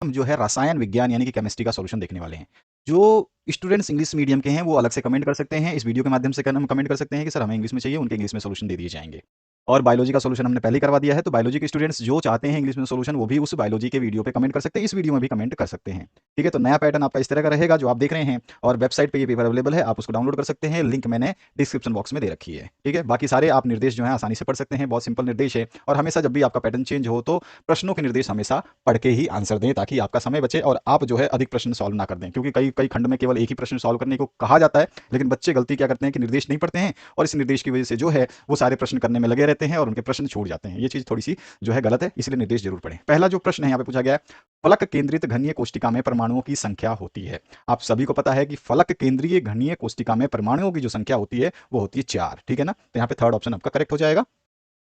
हम जो है रसायन विज्ञान यानी कि केमिस्ट्री का सॉल्यूशन देखने वाले हैं। जो स्टूडेंट्स इंग्लिश मीडियम के हैं वो अलग से कमेंट कर सकते हैं, इस वीडियो के माध्यम से हम कमेंट कर सकते हैं कि सर हमें इंग्लिश में चाहिए, उनके इंग्लिश में सॉल्यूशन दे दिए जाएंगे। और बायोलॉजी का सॉल्यूशन हमने पहले ही करवा दिया है, तो बायोलॉजी के स्टूडेंट्स जो चाहते हैं इंग्लिश में सॉल्यूशन वो भी उस बायोलॉजी के वीडियो पे कमेंट कर सकते हैं, इस वीडियो में भी कमेंट कर सकते हैं। ठीक है, तो नया पैटर्न आपका इस तरह का रहेगा जो आप देख रहे हैं, और वेबसाइट पे ये पेपर अवेलेबल है, आप उसको डाउनलोड कर सकते हैं, लिंक मैंने डिस्क्रिप्शन बॉक्स में दे रखी है। ठीक है, बाकी सारे आप निर्देश जो है आसानी से पढ़ सकते हैं, बहुत सिंपल निर्देश है। और हमेशा जब भी आपका पैटर्न चेंज हो तो प्रश्नों के निर्देश हमेशा पढ़ के ही आंसर दें, ताकि आपका समय बचे और आप जो है अधिक प्रश्न सॉल्व ना कर दें, क्योंकि कई कई खंड में केवल एक ही प्रश्न सॉल्व करने को कहा जाता है, लेकिन बच्चे गलती क्या करते हैं कि निर्देश नहीं पढ़ते हैं, और इस निर्देश की वजह से जो है वो सारे प्रश्न करने में लगे रहते हैं और उनके प्रश्न छूट जाते हैं। ये चीज थोड़ी सी जो है गलत है, इसलिए निर्देश जरूर पढ़ें। पहला जो प्रश्न है यहाँ पे पूछा गया है, फलक केंद्रित घनीय कोष्टिका में परमाणुओं की संख्या होती है। आप सभी को पता है कि फलक केंद्रीय घनीय कोष्टिका में परमाणुओं की जो संख्या होती है वो होती है 4। ठीक है ना, तो यहाँ पे थर्ड ऑप्शन आपका करेक्ट हो जाएगा।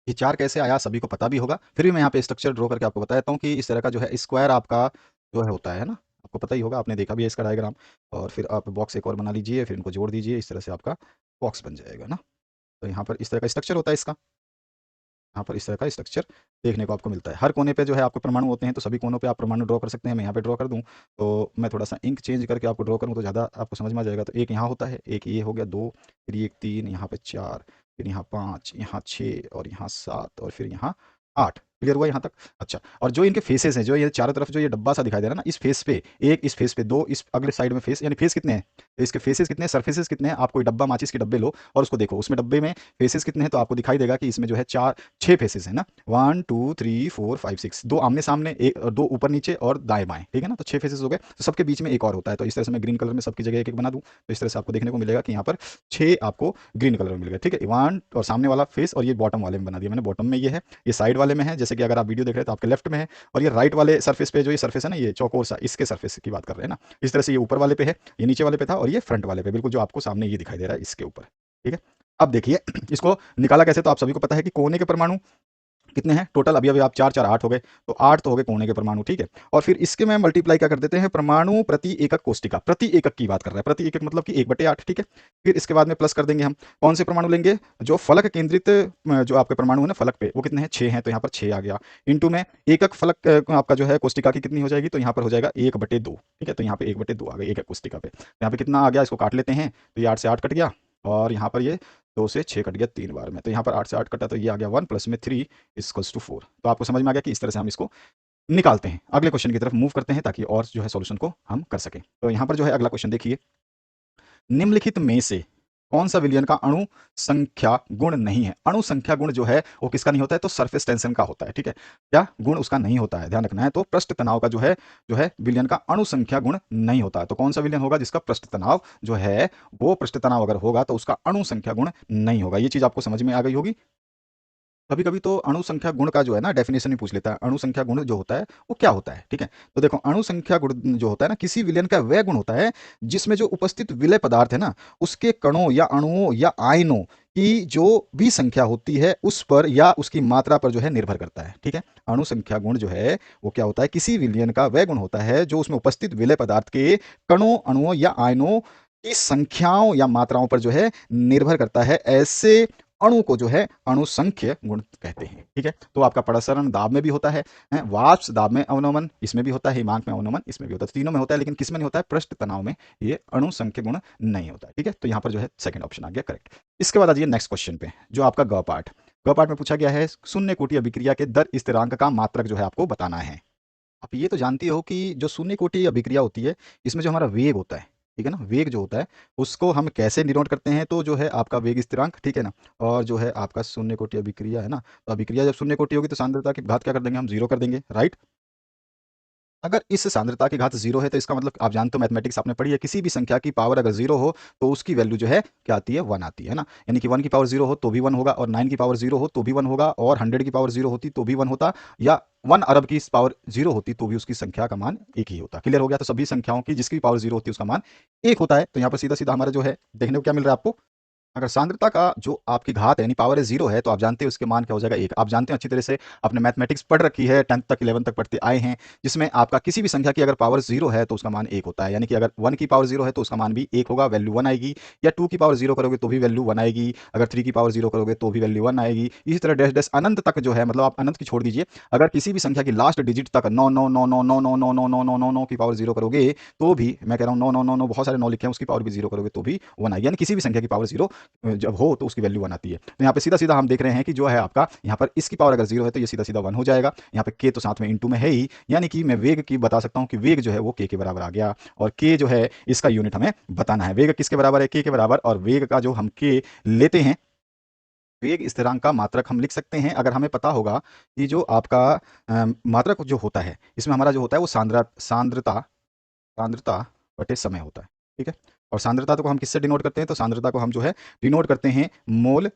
ये 4 कैसे आया सभी को पता भी होगा, फिर भी मैं यहाँ पे स्ट्रक्चर ड्रॉ करके आपको बता देता हूँ कि इस तरह का जो है स्क्वायर आपका जो है होता है ना, आपको पता ही होगा, आपने देखा भी है इसका डायग्राम। और फिर आप बॉक्स एक और बना लीजिए, फिर इनको जोड़ दीजिए, इस तरह से आपका बॉक्स बन जाएगा ना। तो यहाँ पर इस तरह का स्ट्रक्चर होता है इसका, यहाँ पर इस तरह का स्ट्रक्चर देखने को आपको मिलता है। हर कोने पे जो है आपको परमाणु होते हैं, तो सभी कोनों पे आप परमाणु ड्रॉ कर सकते हैं। मैं यहाँ पे ड्रॉ कर दूँ, तो मैं थोड़ा सा इंक चेंज करके आपको ड्रॉ करूँ तो ज़्यादा आपको समझ में आ जाएगा। तो एक यहाँ होता है, एक ये हो गया 2, फिर ये 3, यहाँ पे 4, फिर यहाँ 5, यहाँ 6 और यहाँ 7 और फिर यहाँ 8। क्लियर हुआ यहाँ तक? अच्छा, और जो इनके फेसेस हैं, जो ये चारों तरफ जो ये डब्बा सा दिखाई दे रहा है ना, इस फेस पे एक, इस फेस पे 2, इस अगले साइड में फेस, यानी फेस कितने हैं? तो इसके फेसेस कितने हैं, सरफेसेस कितने हैं? आप कोई डब्बा माचिस के डब्बे लो और उसको देखो, उसमें डब्बे में फेसेस कितने हैं, तो आपको दिखाई देगा कि इसमें जो है 4 6 फेसेस है ना, 1 2 3 4 5 6, 2 आमने सामने, एक 2 ऊपर नीचे और दाएं बाएं। ठीक है ना, तो 6 फेसेस हो गए। तो सबके बीच में एक और होता है, तो इस तरह से मैं ग्रीन कलर में सबकी जगह एक एक बना दूं, तो इस तरह से आपको देखने को मिलेगा कि यहाँ पर 6 आपको ग्रीन कलर में मिल गए। ठीक है, 1 और सामने वाला फेस, और ये बॉटम वाले में बना दिया मैंने, बॉटम में ये है, ये साइड वाले में है, जैसे कि अगर आप वीडियो देख रहे हैं तो आपके लेफ्ट में है, और ये राइट वाले सरफेस पे, जो ये सरफेस है ना, ये चौकोर सा, इसके सरफेस की बात कर रहे हैं ना। इस तरह से ये ऊपर वाले पे है, ये नीचे वाले पे था, और ये फ्रंट वाले पे, बिल्कुल जो आपको सामने ये दिखाई दे रहा है इसके ऊपर। ठीक है, अब देखिए इसको निकाला कैसे, तो आप सभी को पता है कि कोने के परमाणु कितने हैं टोटल, अभी अभी आप 4 4 8 हो गए, तो 8 तो हो गए कोने के परमाणु। ठीक है, और फिर इसके में मल्टीप्लाई क्या कर देते हैं, परमाणु प्रति एकक कोष्टिका, प्रति एकक की बात कर रहा है, प्रति एकक मतलब कि 1/8। ठीक है, फिर इसके बाद में प्लस कर देंगे हम, कौन से परमाणु लेंगे, जो फलक केंद्रित जो आपके परमाणु है ना फलक पे, वो कितने हैं, 6 हैं, तो यहाँ पर 6 आ गया। इंटू में एकक फलक आपका जो है कोष्टिका की कितनी हो जाएगी, तो यहाँ पर हो जाएगा 1/2। ठीक है, तो यहाँ पे 1/2 आ गई एकक कोष्टिका पे, तो यहाँ पे कितना आ गया, इसको काट लेते हैं, तो ये 8 से 8 कट गया, और यहाँ पर ये 2 से 6 कट गया 3 बार में, तो यहाँ पर 8 से 8 कटा, तो ये आ गया 1 प्लस में 3 इक्वल्स टू 4। तो आपको समझ में आ गया कि इस तरह से हम इसको निकालते हैं। अगले क्वेश्चन की तरफ मूव करते हैं ताकि और जो है सॉल्यूशन को हम कर सकें। तो यहाँ पर जो है अगला क्वेश्चन देखिए, निम्नलिखित में से कौन सा विलयन का अणु संख्या गुण नहीं है। अणु संख्या गुण जो है वो किसका नहीं होता है, तो सरफेस टेंशन का होता है। ठीक है, क्या गुण उसका नहीं होता है, ध्यान रखना है। तो पृष्ठ तनाव का जो है विलयन का अणु संख्या गुण नहीं होता है। तो कौन सा विलयन होगा जिसका पृष्ठ तनाव जो है, वो पृष्ठ तनाव अगर होगा तो उसका अणु संख्या गुण नहीं होगा। ये चीज आपको समझ में आ गई होगी। कभी कभी तो अणु संख्या गुण का जो है ना डेफिनेशन ही पूछ लेता है, अणु संख्या गुण जो होता है वो क्या होता है। ठीक है, तो देखो अणु संख्या गुण जो होता है ना, किसी विलयन का वह गुण होता है जिसमें जो उपस्थित विलय पदार्थ है ना, उसके कणों या अणुओं या आयनों की जो भी संख्या होती है उस पर या उसकी मात्रा पर जो है निर्भर करता है। ठीक है, अणु संख्या गुण जो है वो क्या होता है, किसी विलयन का वह गुण होता है जो उसमें उपस्थित विलय पदार्थ के कणों, अणुओं या आयनों की संख्याओं या मात्राओं पर जो है निर्भर करता है। ऐसे अणु को जो है अणुसंख्य गुण कहते हैं। ठीक है, तो आपका प्रसरण दाब में भी होता है, वाष्प दाब में अवनमन इसमें भी होता है, हिमांक में अवनमन इसमें भी होता है, तीनों में होता है, लेकिन किस में नहीं होता है, पृष्ठ तनाव में ये अणुसंख्य गुण नहीं होता है। ठीक है, तो यहाँ पर जो है सेकंड ऑप्शन आ गया करेक्ट। इसके बाद आ जाइए नेक्स्ट क्वेश्चन पे, जो आपका ग पार्ट। ग पार्ट में पूछा गया है शून्य कोटि अभिक्रिया के दर स्थिरांक का मात्रक जो है आपको बताना है। आप ये तो जानती हो कि जो शून्य कोटि अभिक्रिया होती है, इसमें जो हमारा वेग होता है, ठीक है ना, वेग जो होता है उसको हम कैसे डिनोट करते हैं, तो जो है आपका वेग स्थिरांक। ठीक है ना, और जो है आपका शून्य कोटि अभिक्रिया है ना, तो अभिक्रिया जब शून्य कोटि होगी तो सांद्रता की घात क्या कर देंगे, हम जीरो कर देंगे, राइट। अगर इस सांद्रता की घात जीरो है तो इसका मतलब आप जानते हो, मैथमेटिक्स आपने पढ़ी है, किसी भी संख्या की पावर अगर जीरो हो तो उसकी वैल्यू जो है क्या आती है, 1 आती है ना। यानी कि 1 की पावर जीरो हो तो भी 1 होगा, और 9 की पावर जीरो हो तो भी 1 होगा, और 100 की पावर जीरो होती तो भी 1 होता, या 1 अरब की पावर जीरो होती तो भी उसकी संख्या का मान एक ही होता। क्लियर हो गया, तो सभी संख्याओं की जिसकी पावर जीरो होती है उसका मान एक होता है। तो यहाँ पर सीधा सीधा हमारा जो है देखने को क्या मिल रहा है आपको, अगर सांद्रता का जो आपकी घात है यानी पावर है 0 है, तो आप जानते हैं उसके मान क्या हो जाएगा 1। आप जानते हैं अच्छी तरह से, आपने मैथमेटिक्स पढ़ रखी है, 10th तक 11 तक पढ़ते आए हैं, जिसमें आपका किसी भी संख्या की अगर पावर 0 है तो उसका मान 1 होता है। यानी कि अगर 1 की पावर 0 है तो उसका मान भी 1 होगा, वैल्यू 1 आएगी। या 2 की पावर 0 करोगे तो भी वैल्यू 1 आएगी। अगर 3 की पावर 0 करोगे तो भी वैल्यू 1 आएगी। इसी तरह डैश डैश अनंत तक जो है, मतलब आप अनंत की छोड़ दीजिए, अगर किसी भी संख्या की लास्ट डिजिट तक 9 9 9 9 9 9 9 9 9 9 9 9 की पावर 0 करोगे तो भी, मैं कह रहा हूँ 9 9 9 9 बहुत सारे 9 लिखे हैं, उसकी पावर भी 0 करोगे तो भी 1 आएगी। यानी किसी भी संख्या की पावर 0 जब हो तो उसकी वैल्यू 1 आती है। तो यहाँ पे सीधा सीधा हम देख रहे हैं कि जो है आपका यहाँ पर इसकी पावर अगर 0 है तो ये सीधा सीधा 1 हो जाएगा। यहाँ पे के तो साथ में इनटू में है ही, यानी कि मैं वेग की बता सकता हूँ कि वेग जो है वो के बराबर आ गया। और के जो है इसका यूनिट हमें बताना है। वेग किसके बराबर है? के बराबर। और वेग का जो हम के लेते हैं, वेग स्थिरांक का मात्रक हम लिख सकते हैं। अगर हमें पता होगा कि जो आपका मात्रक जो होता है, इसमें हमारा जो होता है वो सांद्रता सांद्रता बटे समय होता है। ठीक है। और सांद्रता को हम किससे डिनोट करते हैं? तो सांद्रता को हम जो है डिनोट करते हैं मोल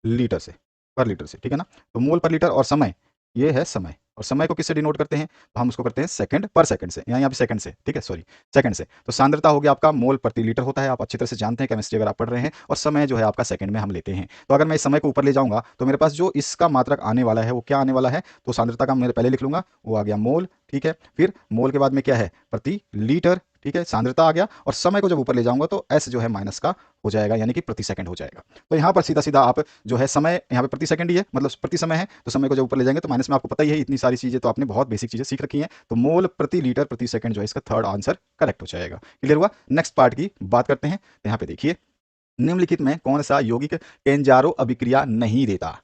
लीटर से, पर लीटर से। ठीक है ना। तो मोल पर लीटर और समय, ये है समय। और समय को किससे डिनोट करते हैं? तो हम उसको करते हैं सेकंड पर सेकंड से, यहाँ पे सेकंड से। ठीक है, सॉरी, सेकंड से। तो सांद्रता हो गया आपका मोल प्रति लीटर होता है, आप अच्छी तरह से जानते हैं केमिस्ट्री अगर आप पढ़ रहे हैं। और समय जो है आपका सेकंड में हम लेते हैं। तो अगर मैं इस समय को ऊपर ले जाऊंगा तो मेरे पास जो इसका मात्रक आने वाला है वो क्या आने वाला है? तो सांद्रता का मैं पहले लिख लूंगा, वो आ गया मोल। ठीक है। फिर मोल के बाद में क्या है? प्रति लीटर। ठीक है, सांद्रता आ गया। और समय को जब ऊपर ले जाऊंगा तो एस जो है माइनस का हो जाएगा, यानी कि प्रति सेकंड हो जाएगा। तो यहाँ पर सीधा सीधा आप जो है समय, यहाँ पे प्रति सेकंड ही है, मतलब प्रति समय है, तो समय को जब ऊपर ले जाएंगे तो माइनस में, आपको पता ही है इतनी सारी चीजें तो आपने बहुत बेसिक चीजें सीख रखी हैं। तो मोल प्रति लीटर प्रति सेकंड जो है इसका थर्ड आंसर करेक्ट हो जाएगा। क्लियर हुआ? नेक्स्ट पार्ट की बात करते हैं। तो यहाँ पे देखिए, निम्नलिखित में कौन सा यौगिक केंजारो अभिक्रिया नहीं देता?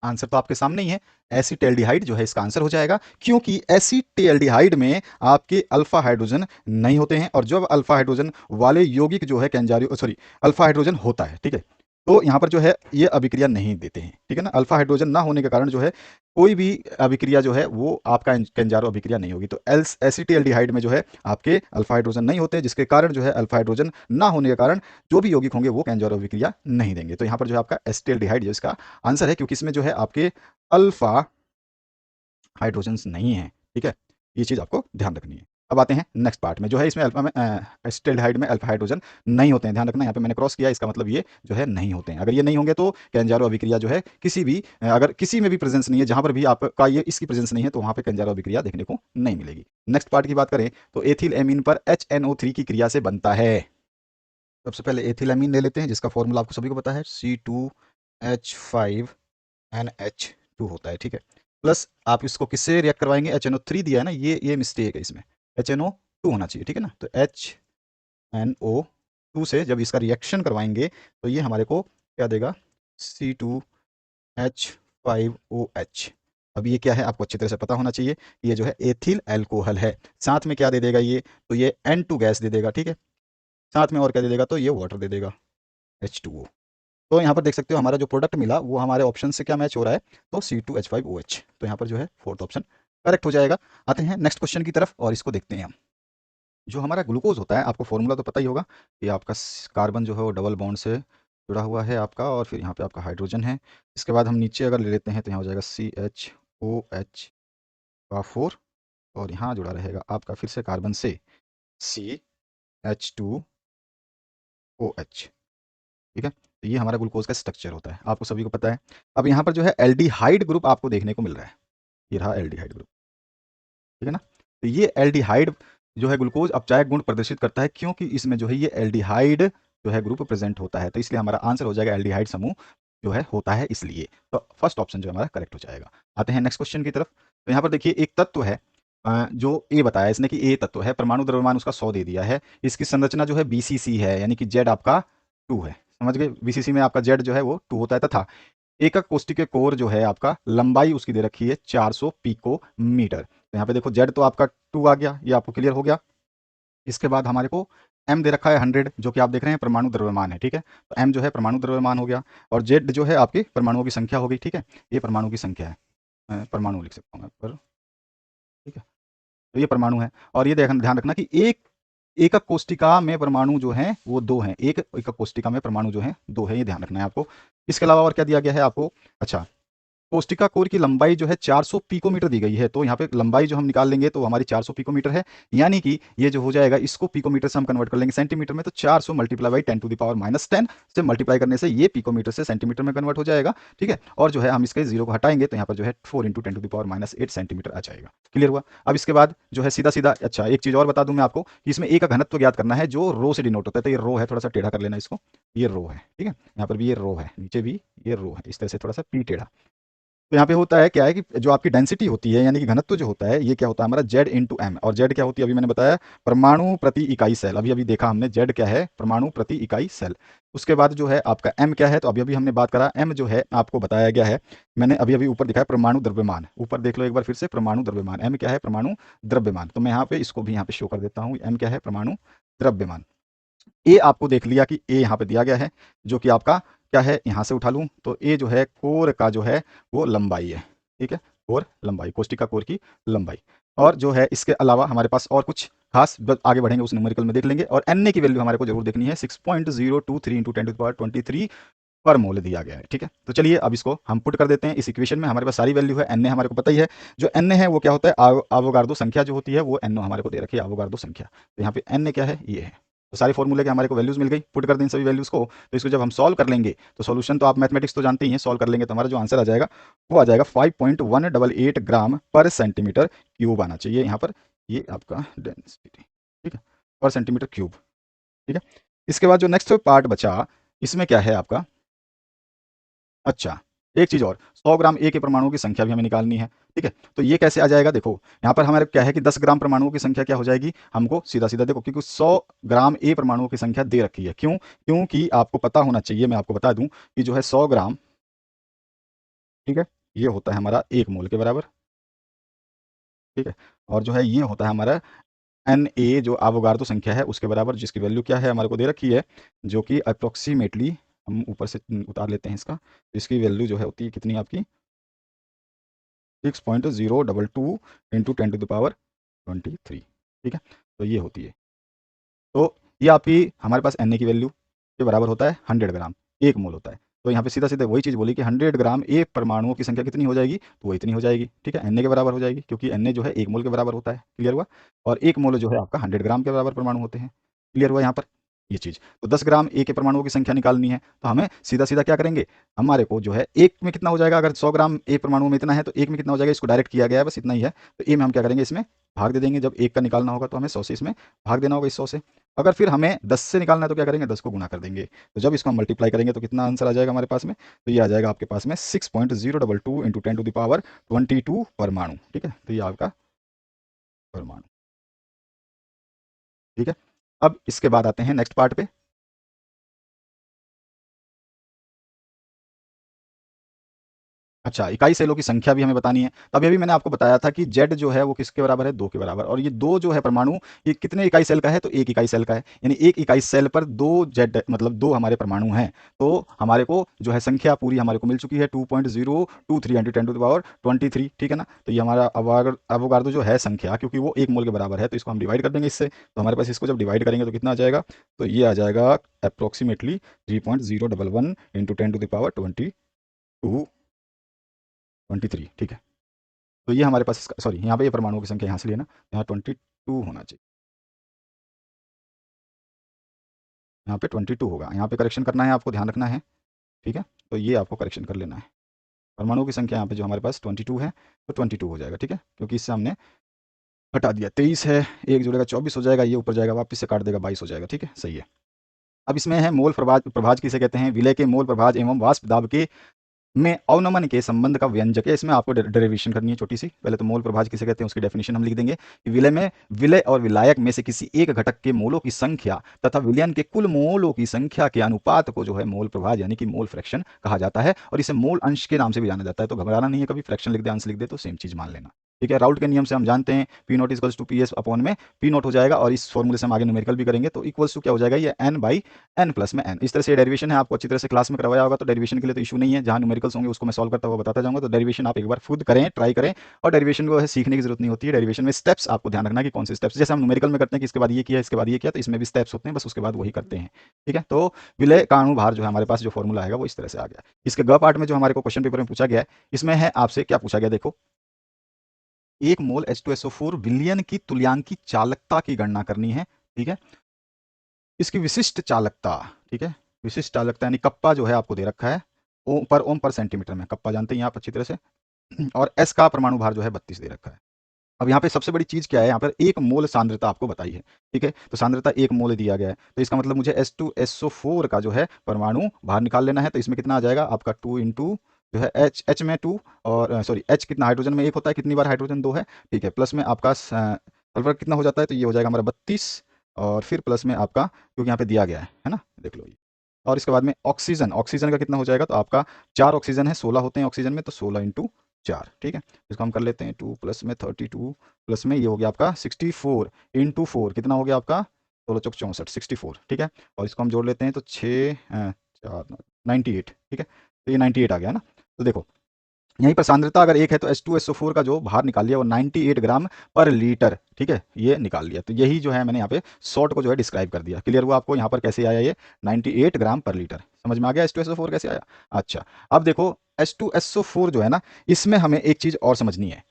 आंसर तो आपके सामने ही है, एसिटेल्डिहाइड जो है इसका आंसर हो जाएगा। क्योंकि एसिटेल्डिहाइड में आपके अल्फा हाइड्रोजन नहीं होते हैं, और जब अल्फा हाइड्रोजन वाले यौगिक जो है कैंजारियो, सॉरी, अल्फा हाइड्रोजन होता है, ठीक है, तो यहाँ पर जो है ये अभिक्रिया नहीं देते हैं। ठीक है ना। अल्फा हाइड्रोजन ना होने के कारण जो है कोई भी अभिक्रिया जो है वो आपका कैंजारो अभिक्रिया नहीं होगी। तो एसिटेल्डिहाइड में जो है आपके अल्फा हाइड्रोजन नहीं होते, जिसके कारण जो है अल्फा हाइड्रोजन ना होने के कारण जो भी यौगिक होंगे वो कैंजारो अभिक्रिया नहीं देंगे। तो यहाँ पर जो है आपका एसिटेल्डिहाइड जो इसका आंसर है, क्योंकि इसमें जो है आपके अल्फा हाइड्रोजन्स नहीं है। ठीक है, ये चीज़ आपको ध्यान रखनी है। अब आते हैं नेक्स्ट पार्ट में, जो है इसमें अल्फा में एसिटाल्डिहाइड में अल्फा हाइड्रोजन नहीं होते हैं। ध्यान रखना, यहाँ पे मैंने क्रॉस किया, इसका मतलब ये जो है नहीं होते हैं। अगर ये नहीं होंगे तो कैंजारो अभिक्रिया जो है किसी भी अगर किसी में भी प्रेजेंस नहीं है, जहां पर भी आपका ये इसकी प्रेजेंस नहीं है, तो वहां पे कैंजारो अभिक्रिया देखने को नहीं मिलेगी। नेक्स्ट पार्ट की बात करें तो एथिल एमीन पर HNO3 की क्रिया से बनता है। सबसे पहले एथिल एमीन ले लेते हैं, जिसका फॉर्मूला आपको सभी को पता है, C2H5NH2 होता है। ठीक है। प्लस आप इसको किससे रिएक्ट करवाएंगे? HNO3 दिया है ना, ये मिस्टेक है इसमें, HNO2 होना चाहिए। ठीक है ना। तो HNO2 से जब इसका रिएक्शन करवाएंगे तो ये हमारे को क्या देगा? C2H5OH। अब ये क्या है आपको अच्छी तरह से पता होना चाहिए, ये जो है एथिल एल्कोहल है। साथ में क्या दे देगा ये? तो ये N2 गैस दे देगा। ठीक है। साथ में और क्या दे देगा? तो ये वाटर दे देगा, H2O। तो यहाँ पर देख सकते हो हमारा जो प्रोडक्ट मिला वो हमारे ऑप्शन से क्या मैच हो रहा है? तो C2H5OH। तो यहाँ पर जो है फोर्थ ऑप्शन करेक्ट हो जाएगा। आते हैं नेक्स्ट क्वेश्चन की तरफ और इसको देखते हैं हम। जो हमारा ग्लूकोज होता है, आपको फॉर्मूला तो पता ही होगा कि आपका कार्बन जो है वो डबल बॉन्ड से जुड़ा हुआ है आपका, और फिर यहाँ पे आपका हाइड्रोजन है। इसके बाद हम नीचे अगर ले लेते हैं तो यहाँ हो जाएगा CHOH का 4, और यहाँ जुड़ा रहेगा आपका फिर से कार्बन से CH2OH। ठीक है। तो ये हमारा ग्लूकोज का स्ट्रक्चर होता है, आपको सभी को पता है। अब यहाँ पर जो है एल्डिहाइड ग्रुप आपको देखने को मिल रहा है, ये रहा एल्डिहाइड ग्रुप। ठीक है ना। तो ये एल्डिहाइड जो है ग्लूकोज अपचायक गुण प्रदर्शित करता है, क्योंकि इसमें जो है ये एल्डिहाइड जो है ग्रुप प्रेजेंट होता है। तो इसलिए हमारा आंसर हो जाएगा एल्डिहाइड समूह जो है होता है इसलिए। तो फर्स्ट ऑप्शन जो हमारा करेक्ट हो जाएगा। आते हैं नेक्स्ट क्वेश्चन की तरफ। तो यहाँ पर देखिए एक तत्व है जो ए बताया इसने कि ए तत्व है, परमाणु द्रव्यमान उसका 100 दे दिया है। इसकी संरचना जो है BCC है, यानी कि जेड आपका 2 है। समझ गए? BCC में आपका जेड जो है वो 2 होता है, तथा एकक कोष्ठी के कोर जो है आपका लंबाई उसकी दे रखी है 400 पिकोमीटर। तो यहाँ पे देखो जेड तो आपका 2 आ गया, ये आपको क्लियर हो गया। इसके बाद हमारे को एम दे रखा है 100, जो कि आप देख रहे हैं परमाणु द्रव्यमान है। ठीक है। तो एम जो है परमाणु द्रव्यमान हो गया, और जेड जो है आपकी परमाणुओं की संख्या हो गई। ठीक है। ये परमाणु की संख्या है, मैं परमाणु लिख सकता हूँ पर। ठीक है। तो ये परमाणु है, और ये देखना, ध्यान रखना कि एक एकक कोष्टिका में परमाणु जो है वो 2 हैं। एक एकक कोष्टिका में परमाणु जो है 2 है, ये ध्यान रखना है आपको। इसके अलावा और क्या दिया गया है आपको? अच्छा, कोष्टिका कोर की लंबाई जो है 400 पिकोमीटर दी गई है, तो यहाँ पे लंबाई जो हम निकाल लेंगे तो हमारी 400 पिकोमीटर है, यानी कि ये जो हो जाएगा इसको पिकोमीटर से हम कन्वर्ट कर लेंगे सेंटीमीटर में, तो 400 multiply by 10 to the power -10 से मल्टीप्लाई करने से ये पिकोमीटर से सेंटीमीटर में कन्वर्ट हो जाएगा। ठीक है, और जो है हम इसके जीरो को हटाएंगे तो यहाँ पर जो है 4 into 10 to the power -8 centimetre आ जाएगा। क्लियर हुआ? अब इसके बाद जो है सीधा सीधा, अच्छा एक चीज और बता दूं मैं आपको कि इसमें ए का घनत्व ज्ञात करना है जो रो से डिनोट होता है, तो ये रो है, थोड़ा सा टेढ़ा कर लेना इसको, ये रो है। ठीक है, यहाँ पर भी ये रो है, नीचे भी ये रो है, इस तरह से थोड़ा सा पी टेढ़ा। तो यहाँ पे होता है क्या है कि जो आपकी डेंसिटी होती है यानी कि घनत्व जो होता है ये क्या होता है हमारा Z इंटू एम, और Z क्या होती है अभी मैंने बताया परमाणु प्रति इकाई सेल, अभी अभी देखा हमने Z क्या है परमाणु प्रति इकाई सेल। उसके बाद जो है आपका M क्या है, तो अभी अभी हमने बात करा M जो है आपको बताया गया है, मैंने अभी अभी ऊपर दिखाया परमाणु द्रव्यमान, ऊपर देख लो एक बार फिर से परमाणु द्रव्यमान, M क्या है परमाणु द्रव्यमान, तो मैं यहाँ पे इसको भी यहाँ पे शो कर देता हूँ, M क्या है परमाणु द्रव्यमान। ए आपको देख लिया कि ए यहाँ पे दिया गया है जो कि आपका क्या है, यहाँ से उठा लूँ तो ए जो है कोर का जो है वो लंबाई है। ठीक है, कोर लंबाई, कोष्टिका कोर की लंबाई। और जो है इसके अलावा हमारे पास और कुछ खास आगे बढ़ेंगे उस न्यूमेरिकल में देख लेंगे। और एन ए की वैल्यू हमारे को जरूर देखनी है, 6.023 इंटू 10⁻23 पर मोल दिया गया है। ठीक है, तो चलिए अब इसको हम पुट कर देते हैं इस इक्वेशन में, हमारे पास सारी वैल्यू है, एन ए हमारे को पता ही है, जो एन ए है वो क्या होता है आवोगार्दो संख्या जो होती है वो एन ओ हमारे को दे रखी है आवोगार्दो संख्या, तो यहाँ पे एन ए क्या है ये है। तो सारे फॉर्मूले के हमारे को वैल्यूज मिल गई, पुट कर दें सभी वैल्यूज को, तो इसको जब हम सॉल्व कर लेंगे तो सॉल्यूशन तो आप मैथमेटिक्स तो जानते ही हैं, सॉल्व कर लेंगे तो हमारा जो आंसर आ जाएगा वो आ जाएगा 5.188 ग्राम पर सेंटीमीटर क्यूब आना चाहिए यहाँ पर, ये आपका डेंसिटी। ठीक है, पर सेंटीमीटर क्यूब। ठीक है, इसके बाद जो नेक्स्ट पार्ट बचा इसमें क्या है आपका, अच्छा एक चीज और, 100 ग्राम ए के परमाणुओं की संख्या भी हमें निकालनी है। ठीक है, तो ये कैसे आ जाएगा, देखो यहाँ पर हमारे क्या है कि 10 ग्राम परमाणुओं की संख्या क्या हो जाएगी हमको सीधा सीधा, देखो क्योंकि 100 ग्राम ए परमाणुओं की संख्या दे रखी है, क्यों, क्योंकि आपको पता होना चाहिए, मैं आपको बता दूं कि जो है 100 ग्राम, ठीक है, ये होता है हमारा 1 मोल के बराबर। ठीक है, और जो है ये होता है हमारा एन ए जो आवोगार्दो संख्या है उसके बराबर, जिसकी वैल्यू क्या है हमारे को दे रखी है, जो कि अप्रोक्सीमेटली हम ऊपर से उतार लेते हैं इसका, तो इसकी वैल्यू जो है होती है कितनी आपकी 6.022 इंटू 10⁻23। ठीक है, तो ये होती है, तो ये आपकी हमारे पास एन ए की वैल्यू के बराबर होता है 100 ग्राम, 1 मोल होता है। तो यहाँ पे सीधा सीधा वही चीज़ बोली कि 100 ग्राम ए परमाणुओं की संख्या कितनी हो जाएगी, तो वो इतनी हो जाएगी। ठीक है, एन ए के बराबर हो जाएगी क्योंकि एन ए जो है 1 मोल के बराबर होता है। क्लियर हुआ? और 1 मोल जो है आपका 100 ग्राम के बराबर परमाणु होते हैं। क्लियर हुआ यहाँ पर ये चीज़? तो 10 ग्राम ए के परमाणुओं की संख्या निकालनी है, तो हमें सीधा सीधा क्या करेंगे, हमारे को जो है एक में कितना हो जाएगा, अगर 100 ग्राम ए परमाणु में इतना है तो एक में कितना हो जाएगा, इसको डायरेक्ट किया गया है बस इतना ही है, तो ए में हम क्या करेंगे इसमें भाग दे देंगे, जब एक का निकालना होगा तो हमें 100 से इसमें भाग देना होगा इस 100 से। अगर फिर हमें 10 से निकालना है तो क्या करेंगे, 10 को गुना कर देंगे, तो जब इसको हम मल्टीप्लाई करेंगे तो कितना आंसर आ जाएगा हमारे पास में, तो ये आ जाएगा आपके पास में 6.022 इंटू 10⁻22 परमाणु। ठीक है, तो ये आपका परमाणु। ठीक है, अब इसके बाद आते हैं नेक्स्ट पार्ट पे। अच्छा, इकाई सेलों की संख्या भी हमें बतानी है। तो अभी-अभी मैंने आपको बताया था कि Z जो है वो किसके बराबर है, 2 के बराबर, और ये 2 जो है परमाणु, ये कितने इकाई सेल का है, तो 1 इकाई सेल का है। यानी 1 इकाई सेल पर 2 Z मतलब 2 हमारे परमाणु हैं। तो हमारे को जो है संख्या पूरी हमारे को मिल चुकी है 2.023 × 10⁻23। ठीक है ना? तो ये हमारा अवोगार्दो जो है संख्या, क्योंकि वो 1 मोल के बराबर है, तो इसको हम डिवाइड कर देंगे इससे। तो हमारे पास इसको जब डिवाइड करेंगे तो कितना आ जाएगा, तो ये आ जाएगा अप्रॉक्सिमेटली 3.011 × 10⁻22 23। ठीक है, तो ये हमारे पास इसका, सॉरी यहाँ पे ये परमाणुओं की संख्या यहाँ से लेना, यहाँ 22 होना चाहिए, यहाँ पे 22 होगा, यहाँ पे करेक्शन करना है, आपको ध्यान रखना है। ठीक है, तो ये आपको करेक्शन कर लेना है, परमाणुओं की संख्या यहाँ पे जो हमारे पास 22 है तो 22 हो जाएगा। ठीक है, क्योंकि इससे हमने हटा दिया, 23 है, एक जुड़ेगा 24 हो जाएगा, ये ऊपर जाएगा वापस से काट देगा 22 हो जाएगा। ठीक है, सही है। अब इसमें है मोल प्रभाज किसे कहते हैं, विलय के मोल प्रभाज एवं वाष्प दाब के में अवनमन के संबंध का व्यंजक है। इसमें आपको डेरिवेशन करनी है छोटी सी, पहले तो मोल प्रभाज किसे कहते हैं उसकी डेफिनेशन हम लिख देंगे कि विलय में विलय और विलायक में से किसी एक घटक के मोलों की संख्या तथा विलयन के कुल मोलों की संख्या के अनुपात को जो है मोल प्रभाज यानी कि मोल फ्रैक्शन कहा जाता है, और इसे मोल अंश के नाम से भी जाना जाता है। तो घबराना नहीं है, कभी फ्रैक्शन लिख दे अंश लिख दे तो सेम चीज मान लेना। ठीक है। राउट के नियम से हम जानते हैं P naught equals to P S upon में पी नॉट हो जाएगा, और इस फॉर्मूले से हम आगे न्यूमेरिकल भी करेंगे, तो इक्वल्स टू क्या हो जाएगा, ये एन बाई एन प्लस में एन। इस तरह से डेरिवेशन है, आपको अच्छी तरह से क्लास में करवाया होगा, तो डेरिवेशन के लिए तो इशू नहीं है, जहाँ न्यूमेरिकल्स होंगे उसको मैं सॉल्व करता हुआ बताता जाऊंगा। तो डेरिवेशन आप एक बार खुद करें, ट्राई करें, और डेरिवेशन को है सीखने की जरूरत नहीं होती है। डेरिवेशन में स्टेप्स आपको ध्यान रखना कि कौन से स्टेप्स, जैसे हम न्यूमेरिकल में करते हैं कि इसके बाद ये किया, इसके बाद ये किया, तो इसमें भी स्टेप्स होते हैं, बस उसके बाद वही करते हैं। ठीक है। तो विलय का अणुभार जो है हमारे पास जो फॉर्मूला आएगा वो इस तरह से आ गया। इसके ग पार्ट में जो हमारे को क्वेश्चन पेपर में पूछा गया है, इसमें है आपसे क्या पूछा गया, देखो, 1 मोल H2SO4 विलयन की तुल्यांकी चालकता की गणना करनी है। ठीक है। इसकी विशिष्ट चालकता, ठीक है, विशिष्ट चालकता यानी कप्पा जो है आपको दे रखा है ओम पर सेंटीमीटर में, कप्पा जानते हैं आप अच्छी तरह से, और एस का परमाणु भार जो है 32 दे रखा है। अब यहाँ पे सबसे बड़ी चीज क्या है, यहाँ पर 1 मोल सांद्रता आपको बताई है। ठीक है। तो सांद्रता 1 मोल दिया गया है, तो इसका मतलब मुझे H2SO4 का जो है परमाणु भार निकाल लेना है। तो इसमें कितना आ जाएगा आपका 2 इंटू जो है एच में 2, और सॉरी एच कितना हाइड्रोजन में 1 होता है, कितनी बार हाइड्रोजन 2 है। ठीक है। प्लस में आपका सल्फर कितना हो जाता है, तो ये हो जाएगा हमारा 32, और फिर प्लस में आपका, क्योंकि यहाँ पे दिया गया है ना, देख लो ये। और इसके बाद में ऑक्सीजन, ऑक्सीजन का कितना हो जाएगा, तो आपका 4 ऑक्सीजन है, 16 होते हैं ऑक्सीजन में, तो 16 इंटू 4। ठीक है। इसको हम कर लेते हैं 2 प्लस में 32 प्लस में ये हो गया आपका 64 इंटू 4, कितना हो गया आपका 16 चौक 64, 64। ठीक है। और इसको हम जोड़ लेते हैं तो 6 4 98। ठीक है। तो ये 98 आ गया है ना। तो देखो यहीं पर सांद्रता अगर 1 है तो H2SO4 का जो भार निकाल लिया वो 98 ग्राम पर लीटर। ठीक है, ये निकाल लिया। तो यही जो है मैंने यहाँ पे शॉर्ट को जो है डिस्क्राइब कर दिया। क्लियर हुआ आपको यहाँ पर कैसे आया ये 98 ग्राम पर लीटर, समझ में आ गया H2SO4 कैसे आया। अच्छा, अब देखो H2SO4 जो है ना, इसमें हमें एक चीज और समझनी है,